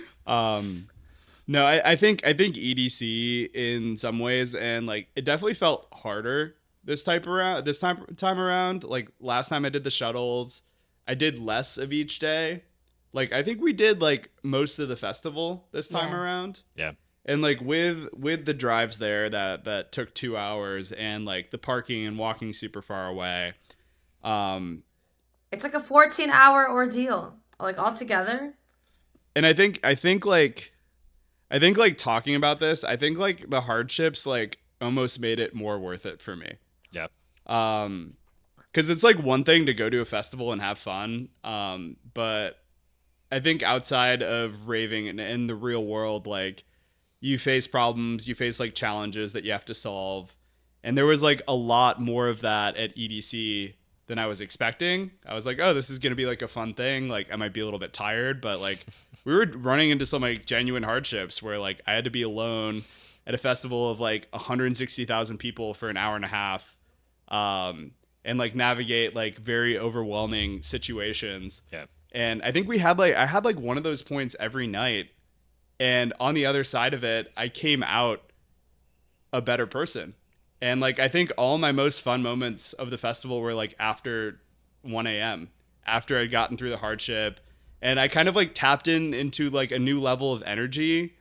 No, I think EDC in some ways, and like it definitely felt harder this time around. Like last time I did the shuttles, I did less of each day. Like I think we did like most of the festival this time Yeah. around. Yeah. And like with the drives there that took 2 hours, and like the parking and walking super far away. Um It's like a 14-hour ordeal, like altogether. and I think like talking about this, I think like the hardships like almost made it more worth it for me. Yeah. Because it's like one thing to go to a festival and have fun, but I think outside of raving and in the real world, like you face problems, you face like challenges that you have to solve, and there was like a lot more of that at EDC than I was expecting. I was like, oh, this is gonna be like a fun thing. Like I might be a little bit tired, but like we were running into some like genuine hardships where like I had to be alone at a festival of like 160,000 people for an hour and a half, and like navigate like very overwhelming situations. Yeah. And I think I had like one of those points every night, and on the other side of it, I came out a better person. And like I think all my most fun moments of the festival were like after 1 a.m. after I'd gotten through the hardship, and I kind of like tapped into like a new level of energy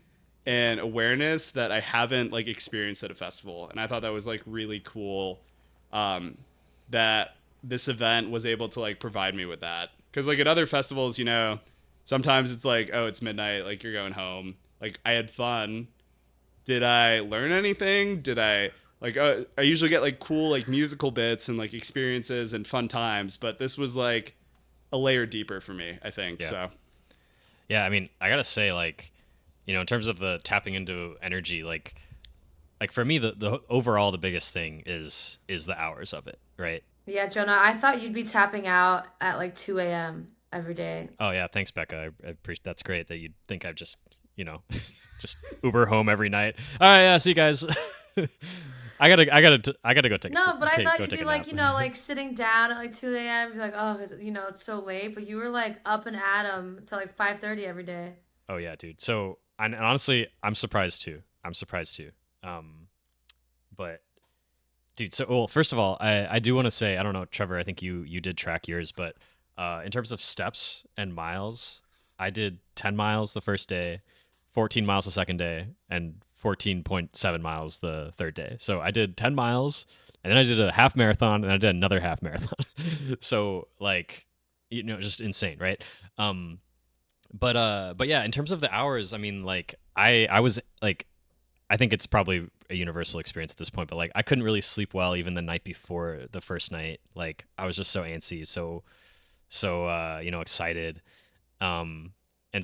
and awareness that I haven't like experienced at a festival. And I thought that was like really cool, that this event was able to like provide me with that. Because like at other festivals, sometimes it's like, oh, it's midnight, like you're going home. Like I had fun. Did I learn anything? Did I like I usually get like cool like musical bits and like experiences and fun times, but this was like a layer deeper for me, I think. Yeah. So Yeah, I mean, I gotta say, like, in terms of the tapping into energy, like for me, the overall the biggest thing is the hours of it, right? Yeah, Jonah, I thought you'd be tapping out at like 2 a.m. every day. Oh yeah, thanks, Becca. I appreciate. That's great that you think I've just just Uber home every night. All right, yeah, see you guys. I gotta go take No, but I thought go you'd take be a like, nap. like sitting down at like 2 a.m. Be like, oh, it's so late. But you were like up and at 'em till like 5:30 every day. Oh yeah, dude. So and honestly, I'm surprised too. Um, but dude, so well, first of all, I do want to say I don't know, Trevor. I think you did track yours, but in terms of steps and miles, I did 10 miles the first day, 14 miles the second day, and 14.7 miles the third day. So I did 10 miles, and then I did a half marathon, and I did another half marathon. So like, just insane, right? Um, but yeah, in terms of the hours, I mean, like I was like, I think it's probably a universal experience at this point, but like I couldn't really sleep well even the night before the first night. Like I was just so antsy, so excited. And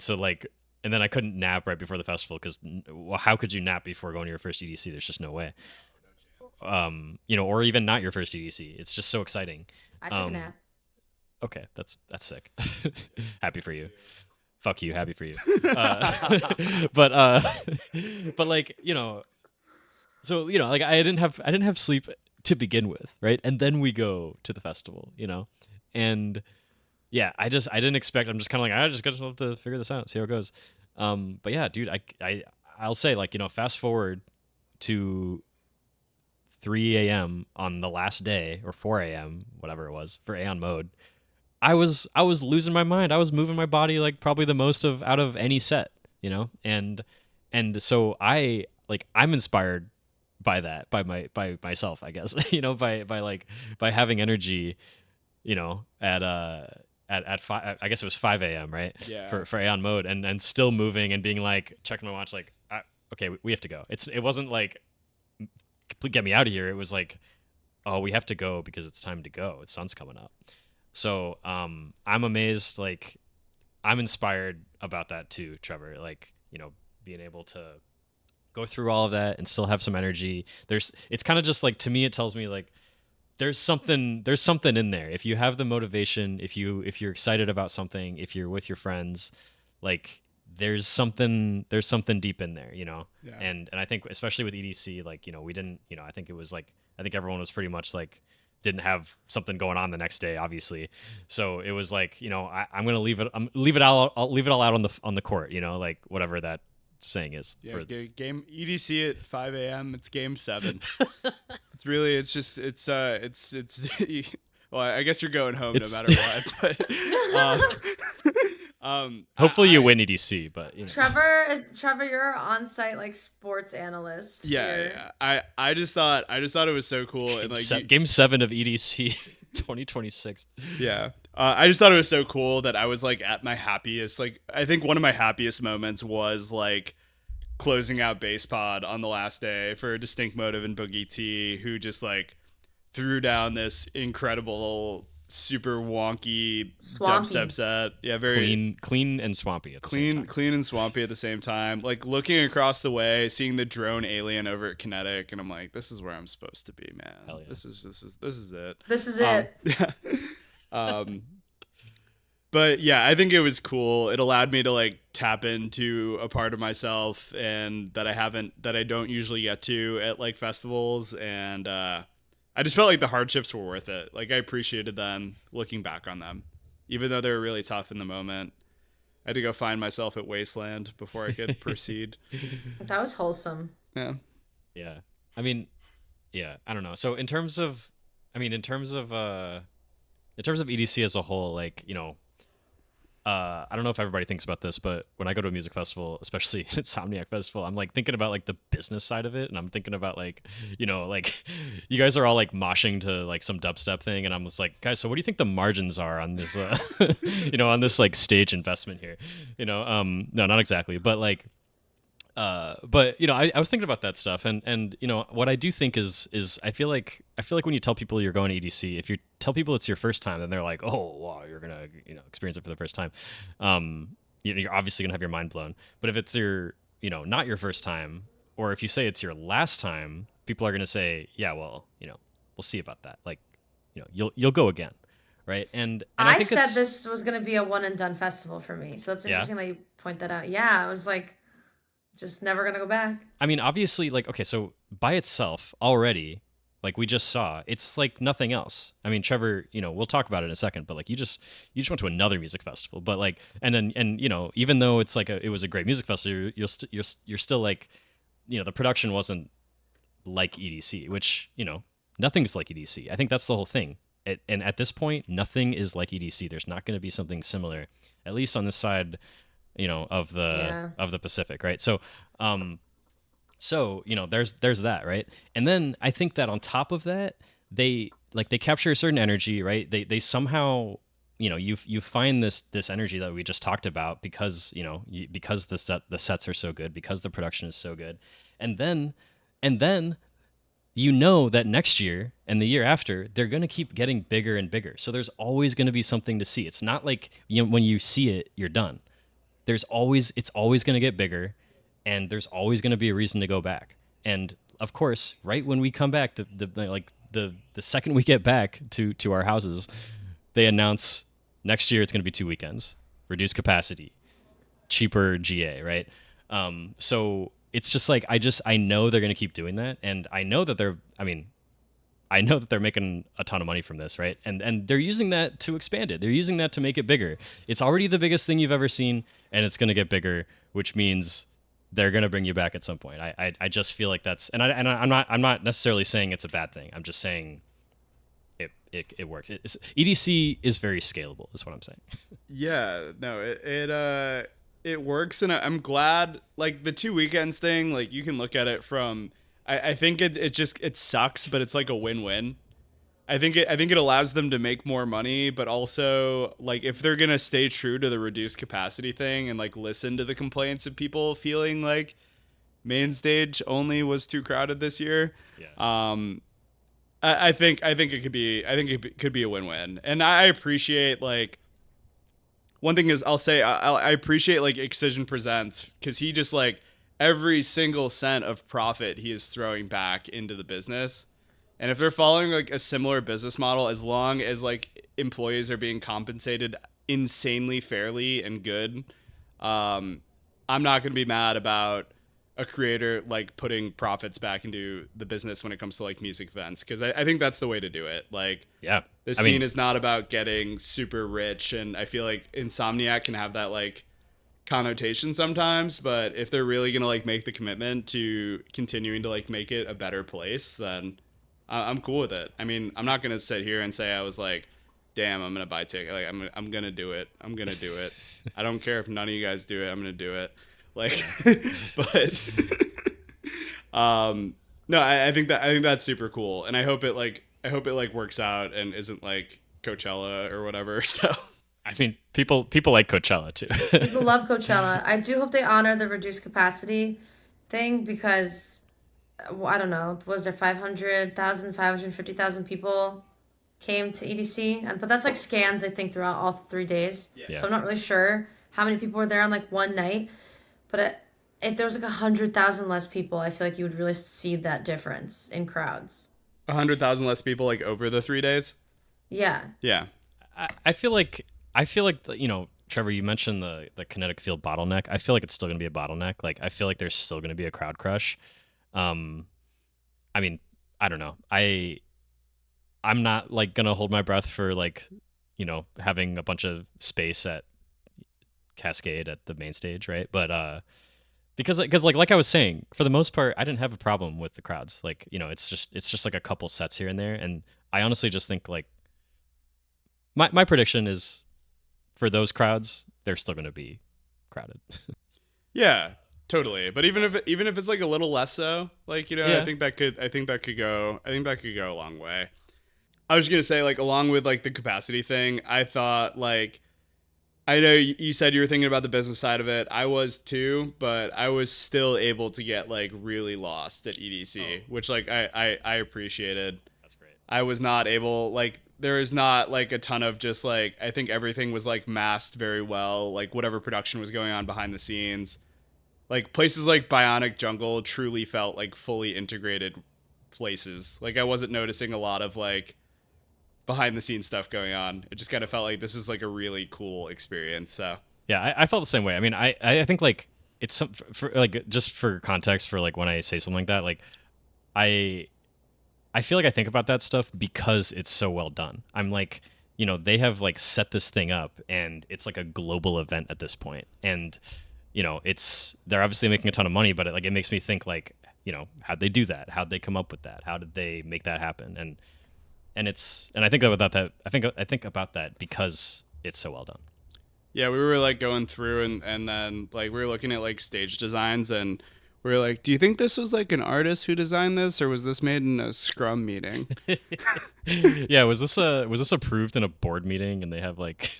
so like, and then I couldn't nap right before the festival because well, how could you nap before going to your first EDC? There's just no way. Or even not your first EDC. It's just so exciting. I took a Um, nap. okay, that's sick. Happy for you. Fuck you, happy for you. Uh, but but like so like I didn't have sleep to begin with, right? And then we go to the festival, and yeah, I didn't expect. I'm just kind of like I just got to figure this out, see how it goes. But yeah, dude, I'll say like fast forward to 3 a.m. on the last day or 4 a.m. whatever it was for Aeon mode. I was losing my mind. I was moving my body like probably the most of out of any set, and so I'm inspired by that by myself, I guess, by having energy, at 5, I guess it was 5 a.m. right yeah. for Aeon mode and still moving and being like checking my watch like okay, we have to go. It wasn't like get me out of here. It was like, oh, we have to go because it's time to go. The sun's coming up. So I'm amazed, like I'm inspired about that too, Trevor. Like, being able to go through all of that and still have some energy. It's kind of just like, to me, it tells me like there's something in there. If you have the motivation, if you're excited about something, if you're with your friends, like there's something deep in there, Yeah. And I think especially with EDC, like, we didn't, I think it was like, I think everyone was pretty much like, didn't have something going on the next day, obviously. So it was like, I'm gonna leave it. I'll leave it all out on the court. Like whatever that saying is. Yeah, game EDC at 5 a.m. It's game 7. It's well, I guess you're going home no matter what. But hopefully you win EDC, but Trevor, you're our on-site like sports analyst. Yeah, here. yeah. I just thought it was so cool and like game 7 of EDC 2026. Yeah. I just thought it was so cool that I was like at my happiest. Like I think one of my happiest moments was like closing out Base Pod on the last day for Distinct Motive and Boogie T, who just like threw down this incredible, super wonky Swampy. dubstep set. Yeah, very clean and swampy at the same time. Clean and swampy at the same time. Like looking across the way, seeing the drone alien over at Kinetic, and I'm like, this is where I'm supposed to be, man. Hell yeah. This is it. This is it. Yeah. But yeah, I think it was cool. It allowed me to like tap into a part of myself and that I don't usually get to at like festivals. And I just felt like the hardships were worth it. Like I appreciated them looking back on them, even though they were really tough in the moment. I had to go find myself at Wasteland before I could proceed. That was wholesome. Yeah. Yeah. I mean, yeah, I don't know. So in terms of EDC as a whole, like, I don't know if everybody thinks about this, but when I go to a music festival, especially an Insomniac festival, I'm like thinking about like the business side of it, and I'm thinking about like, like you guys are all like moshing to like some dubstep thing, and I'm just like, guys, so what do you think the margins are on this, on this like stage investment here? No, not exactly, but like, But I was thinking about that stuff, and what I do think is I feel like when you tell people you're going to EDC, if you tell people it's your first time, then they're like, oh wow, you're gonna experience it for the first time. You're obviously gonna have your mind blown. But if it's your not your first time, or if you say it's your last time, people are gonna say, yeah, well, we'll see about that. Like, you'll go again, right? And I I think said it's this was gonna be a one and done festival for me, so that's yeah. interesting that you point that out. Yeah, I was like, just never gonna go back. I mean, obviously, like, okay, so by itself already, like we just saw, it's like nothing else. I mean, Trevor, we'll talk about it in a second, but like you just went to another music festival, but like, and even though it's like it was a great music festival, you're still like, the production wasn't like EDC, which nothing's like EDC. I think that's the whole thing. And at this point, nothing is like EDC. There's not going to be something similar, at least on this side, of the Yeah. Pacific, right? So there's that, right? And then I think that on top of that, they capture a certain energy, right? They somehow you find this energy that we just talked about because because the sets are so good, because the production is so good, and then that next year and the year after, they're going to keep getting bigger and bigger. So there's always going to be something to see. It's not like when you see it, you're done. It's always going to get bigger, and there's always going to be a reason to go back. And of course, right when we come back, the second we get back to our houses, they announce next year it's going to be 2 weekends, reduced capacity, cheaper GA, right? So it's just like I know they're going to keep doing that, and I know that they're making a ton of money from this, right? And they're using that to expand it. They're using that to make it bigger. It's already the biggest thing you've ever seen, and it's going to get bigger, which means they're going to bring you back at some point. I just feel like that's, I'm not necessarily saying it's a bad thing. I'm just saying it works. EDC is very scalable, is what I'm saying. Yeah, no, it works, and I'm glad. Like the 2 weekends thing, like you can look at it from. I think it sucks, but it's like a win-win. I think it allows them to make more money, but also like if they're gonna stay true to the reduced capacity thing and like listen to the complaints of people feeling like main stage only was too crowded this year. Yeah. I think it could be a win-win, and I appreciate like one thing is I appreciate like Excision Presents because he just like every single cent of profit he is throwing back into the business. And if they're following like a similar business model, as long as like employees are being compensated insanely fairly and good, I'm not going to be mad about a creator like putting profits back into the business when it comes to like music events, because I think that's the way to do it. Like, Yeah. the scene is not about getting super rich, and I feel like Insomniac can have that like connotation sometimes, but if they're really gonna like make the commitment to continuing to like make it a better place, then I'm cool with it. I mean, I'm not gonna sit here and say I was like, damn, I'm gonna buy ticket. Like I'm gonna do it. I'm gonna do it. I don't care if none of you guys do it. I'm gonna do it. Like, but no, I think that's super cool, and I hope it like works out and isn't like Coachella or whatever. So I mean, people like Coachella too. People love Coachella. I do hope they honor the reduced capacity thing because I don't know, was there 500,000, 550,000 people came to EDC? But that's like scans, I think, throughout all 3 days. Yeah. So I'm not really sure how many people were there on like one night. But if there was like 100,000 less people, I feel like you would really see that difference in crowds. 100,000 less people like over the 3 days. Yeah. Yeah. I feel like Trevor, you mentioned the kinetic field bottleneck. I feel like it's still going to be a bottleneck. Like I feel like there's still going to be a crowd crush. I mean, I don't know. I'm not like going to hold my breath for like, having a bunch of space at Cascade at the main stage, right? But because like I was saying, for the most part, I didn't have a problem with the crowds. Like, it's just like a couple sets here and there, and I honestly just think like my prediction is for those crowds, they're still going to be crowded. Yeah, totally. But even if it's like a little less so, like Yeah. I think that could go a long way. I was gonna say like along with like the capacity thing, I thought like I know you said you were thinking about the business side of it. I was too, but I was still able to get like really lost at Oh, EDC, which like I appreciated. that's great. I was not able, like, there is not like a ton of just like, I think everything was like masked very well, like whatever production was going on behind the scenes. Like places like Bionic Jungle truly felt like fully integrated places. Like I wasn't noticing a lot of like behind the scenes stuff going on. It just kind of felt like this is like a really cool experience. So Yeah, I felt the same way. I mean, I think like it's some for like just for context for like when I say something like that, like I I feel like I think about that stuff because it's so well done. I'm like, they have like set this thing up and it's like a global event at this point. And, they're obviously making a ton of money, but it makes me think like, how'd they do that? How'd they come up with that? How did they make that happen? And I think about that I think about that because it's so well done. yeah, we were like going through and then like we were looking at like stage designs and we were like, do you think this was like an artist who designed this or was this made in a scrum meeting? Yeah, was this approved in a board meeting and they have like,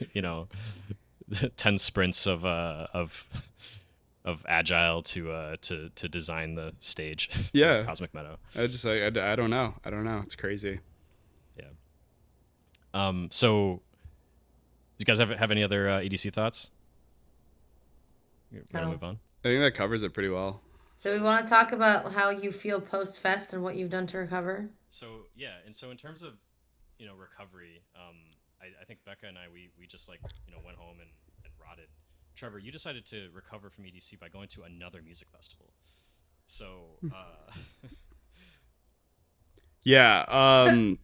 10 sprints of agile to design the stage for Yeah. Cosmic Meadow. I just like I don't know. I don't know. It's crazy. Yeah. So do you guys have any other EDC thoughts? You want to No. move on? I think that covers it pretty well. So we want to talk about how you feel post fest and what you've done to recover. So yeah, and so in terms of recovery, I think Becca and I we just like went home and rotted. Trevor, you decided to recover from EDC by going to another music festival. So Yeah.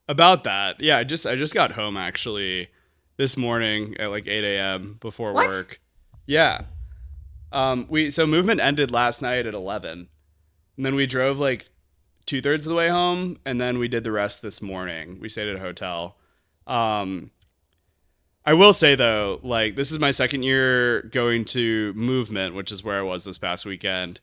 About that. Yeah, I just got home actually this morning at like 8 a.m. before What? work. Yeah. We so movement ended last night at 11, and then we drove like 2/3 of the way home, and then we did the rest this morning. We stayed at a hotel. Um, I will say though, like this is my second year going to movement, which is where I was this past weekend.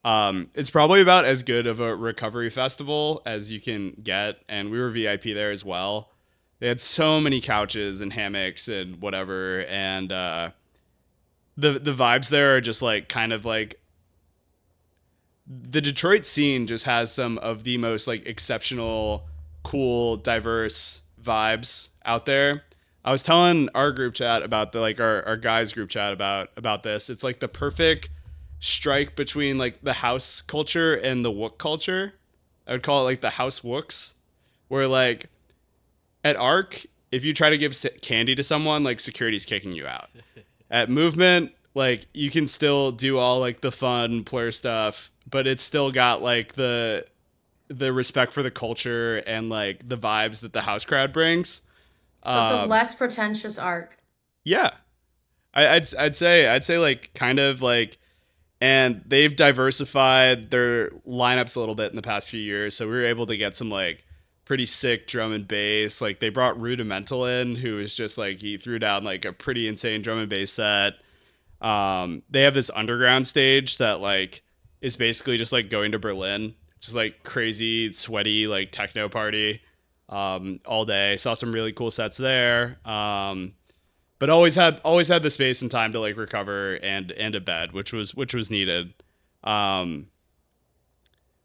It's probably about as good of a recovery festival as you can get, and we were VIP there as well. They had so many couches and hammocks and whatever, and the vibes there are just like kind of like the Detroit scene just has some of the most like exceptional, cool, diverse vibes out there. I was telling our group chat about the like our guys group chat about this. It's like the perfect strike between like the house culture and the wook culture. I would call it like the house wooks, where like at Arc, if you try to give candy to someone, like security's kicking you out. At Movement, like you can still do all like the fun plur stuff, but it's still got like the respect for the culture and like the vibes that the house crowd brings. So it's a Um, less pretentious arc. yeah, I'd say like kind of like, and they've diversified their lineups a little bit in the past few years, so we were able to get some like pretty sick drum and bass. Like they brought Rudimental in, who was just like he threw down like a pretty insane drum and bass set. They have this underground stage that like is basically just like going to Berlin, just like crazy, sweaty, like techno party all day. Saw some really cool sets there. But always had the space and time to like recover and a bed, which was needed. Um,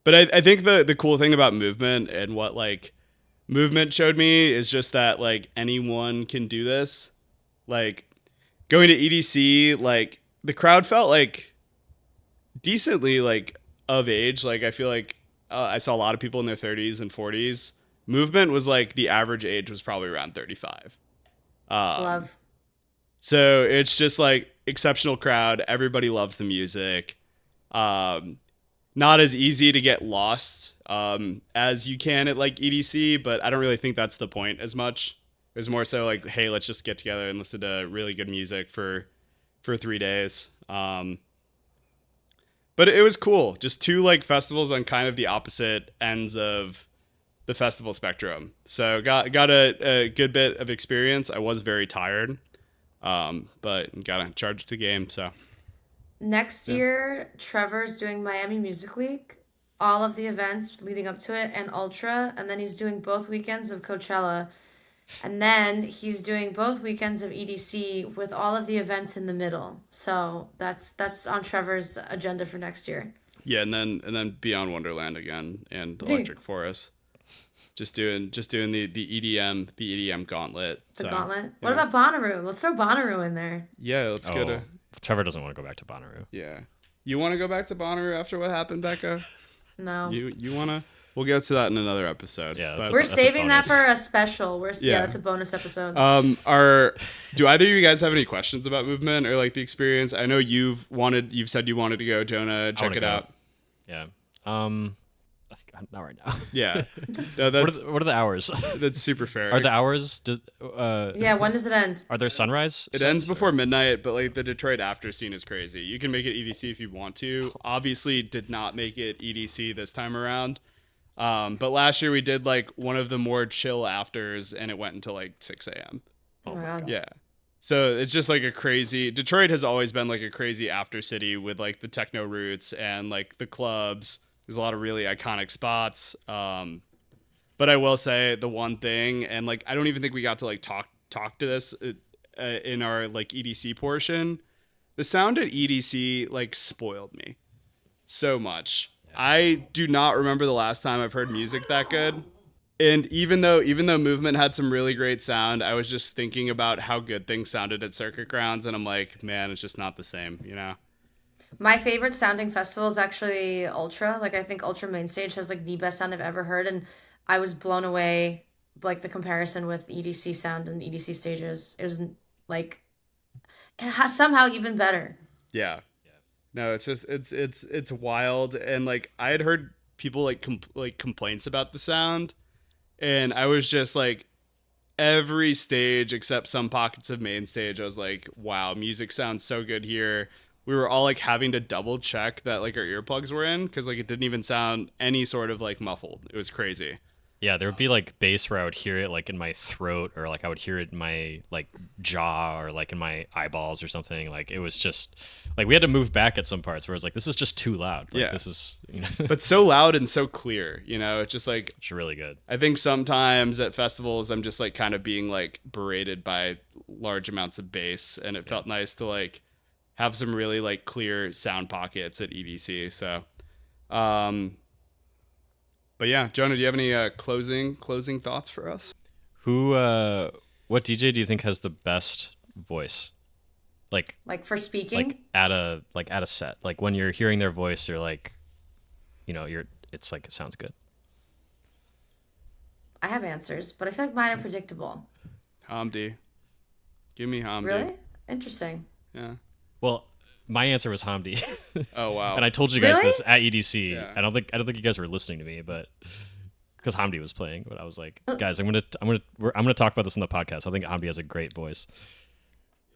but I think the cool thing about movement and what like movement showed me is just that like anyone can do this. Like going to EDC, like the crowd felt like decently like of age. Like I feel like I saw a lot of people in their 30s and 40s. Movement was like the average age was probably around 35. Um, Love. so it's just like exceptional crowd. Everybody loves the music. Um, Not as easy to get lost as you can at like EDC, but I don't really think that's the point as much. It's more so like, hey, let's just get together and listen to really good music for 3 days. But it was cool. Just two like festivals on kind of the opposite ends of the festival spectrum. So got a good bit of experience. I was very tired, but gotta charge it to game. So Next yeah. year, Trevor's doing Miami Music Week, all of the events leading up to it, and Ultra, and then he's doing both weekends of Coachella. And then he's doing both weekends of EDC with all of the events in the middle. So that's on Trevor's agenda for next year. Yeah, and then Beyond Wonderland again and Dude, Electric Forest. Just doing the EDM gauntlet. the So gauntlet. What yeah, about Bonnaroo? Let's throw Bonnaroo in there. yeah. Let's go Oh, to Trevor doesn't want to go back to Bonnaroo. yeah. You want to go back to Bonnaroo after what happened, Becca? No. You wanna? We'll get to that in another episode. Yeah, but We're that's a saving that bonus. for a special. Yeah, Yeah. that's a bonus episode. Do either of you guys have any questions about movement or like the experience? I know you've said you wanted to go, Jonah. Check wanna it go. out. Yeah. Not right now. Yeah, no, What are the hours? that's super fair. Are the hours? Yeah, when does it end? Are there sunrise? It ends before midnight, but like the Detroit after scene is crazy. You can make it EDC if you want to. Obviously, did not make it EDC this time around. But last year we did like one of the more chill afters, and it went until like 6 a.m. Oh my God. Yeah. So it's just like a crazy. Detroit has always been like a crazy after city with like the techno roots and like the clubs. There's a lot of really iconic spots. But I will say the one thing, and like I don't even think we got to like talk to this in our like EDC portion. The sound at EDC like spoiled me so much. I do not remember the last time I've heard music that good. And even though Movement had some really great sound, I was just thinking about how good things sounded at Circuit Grounds, and I'm like, man, it's just not the same, you know? My favorite sounding festival is actually Ultra. Like I think Ultra Main Stage has like the best sound I've ever heard, and I was blown away like the comparison with EDC sound and EDC stages. It was like it has somehow even better. Yeah. No, it's just it's wild, and like I had heard people like complaints about the sound, and I was just like every stage except some pockets of main stage, I was like, wow, music sounds so good here. We were all like having to double check that like our earplugs were in because like it didn't even sound any sort of like muffled. It was crazy. Yeah, there would be like bass where I would hear it like in my throat, or like I would hear it in my like jaw, or like in my eyeballs or something. Like it was just like we had to move back at some parts where it's like this is just too loud. Like Yeah. this is But so loud and so clear, you know, it's just like it's really good. I think sometimes at festivals I'm just like kind of being like berated by large amounts of bass, and it felt nice to like have some really like clear sound pockets at EDC. So but yeah, Jonah, do you have any closing thoughts for us? Who what DJ do you think has the best voice? Like for speaking. At a set. Like when you're hearing their voice, you're like it's like it sounds good. I have answers, but I feel like mine are predictable. Hamdi. Give me Hamdi. Really? Interesting. Yeah. Well, my answer was Hamdi. Oh wow. And I told you guys Really? this at EDC. Yeah. I don't think you guys were listening to me, but because Hamdi was playing, but I was like, guys, I'm gonna talk about this in the podcast. I think Hamdi has a great voice.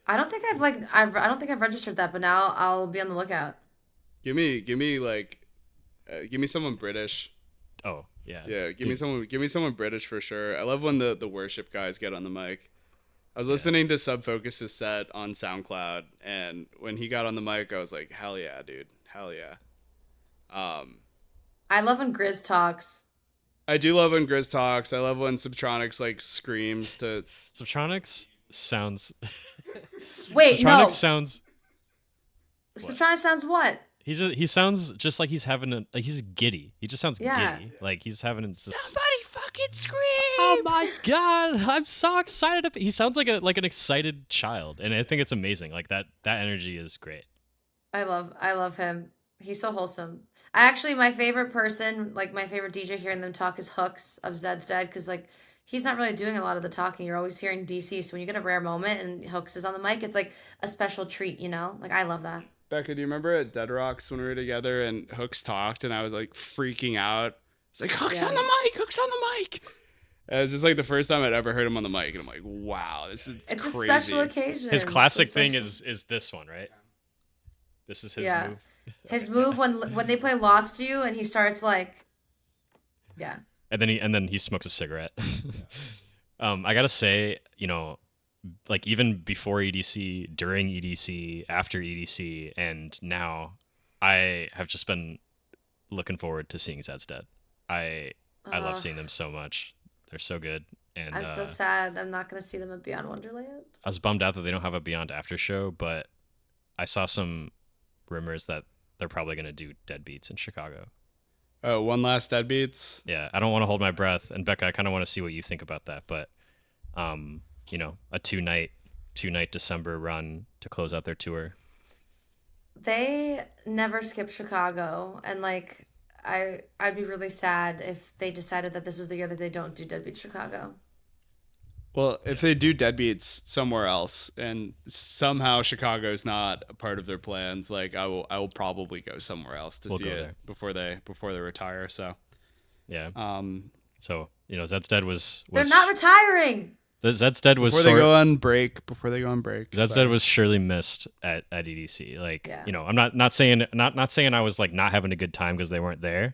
I don't think I don't think I've registered that, but now I'll be on the lookout. give me like give me someone British. Oh yeah. Yeah, give me someone British for sure. I love when the worship guys get on the mic. I was listening to Subfocus's set on SoundCloud, and when he got on the mic, I was like, hell yeah, dude. Hell yeah. I love when Grizz talks. I do love when Grizz talks. I love when Subtronics like screams to Subtronics sounds Wait, Subtronics no. sounds Subtronic sounds what? he sounds just like he's having he's giddy. He just sounds Yeah. giddy. Like he's having this fucking scream. Oh my god, I'm so excited. He sounds like an excited child, and I think it's amazing. Like that energy is great. I love him. He's so wholesome. My favorite person, like my favorite DJ hearing them talk is Hooks of Zed's Dead, because like he's not really doing a lot of the talking. You're always hearing DC. So when you get a rare moment and Hooks is on the mic, it's like a special treat, you know? Like I love that. Becca, do you remember at Dead Rocks when we were together and Hooks talked and I was like freaking out? It's like, Hooks Yeah. on the mic, Hooks on the mic. And it was just like the first time I'd ever heard him on the mic, and I'm like, wow, it's It's crazy. a special occasion. His It's classic a thing special- is this one, right? This is his Yeah. move. his move when they play Lost to You and he starts like, yeah. And then he smokes a cigarette. I gotta say, like even before EDC, during EDC, after EDC, and now, I have just been looking forward to seeing Zed's Dead. I love seeing them so much. They're so good. And I'm so sad. I'm not gonna see them at Beyond Wonderland. I was bummed out that they don't have a Beyond After show, but I saw some rumors that they're probably going to do Deadbeats in Chicago. Oh, one last Deadbeats. Yeah, I don't want to hold my breath, and Becca, I kind of want to see what you think about that. But, a two-night December run to close out their tour. They never skip Chicago, and like I'd be really sad if they decided that this was the year that they don't do Deadbeat Chicago. Well, if they do Deadbeats somewhere else, and somehow Chicago's not a part of their plans, like I will probably go somewhere else to We'll see go it there. before they retire. So Yeah. um, So Zed's Dead was They're not retiring. Zed's Dead was before they go on break. Zed's sorry. Dead was surely missed at EDC. Like, Yeah. I'm not saying I was like not having a good time because they weren't there,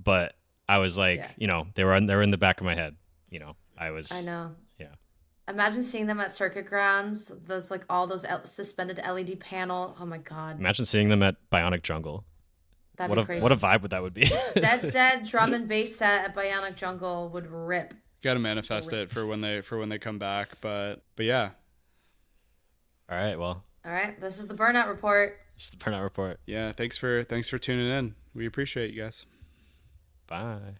but I was like, Yeah. they were in the back of my head. I was. I know. Yeah. Imagine seeing them at Circuit Grounds. Those like all those suspended LED panel. Oh my god, Imagine seeing them at Bionic Jungle. that'd be crazy. What a vibe would that would be? Zed's Dead drum and bass set at Bionic Jungle would rip. Got to manifest it for when they come back. But yeah, All right. Well, All right, this is the Burnout Report. it's the Burnout Report. yeah. Thanks for tuning in. We appreciate you guys. Bye.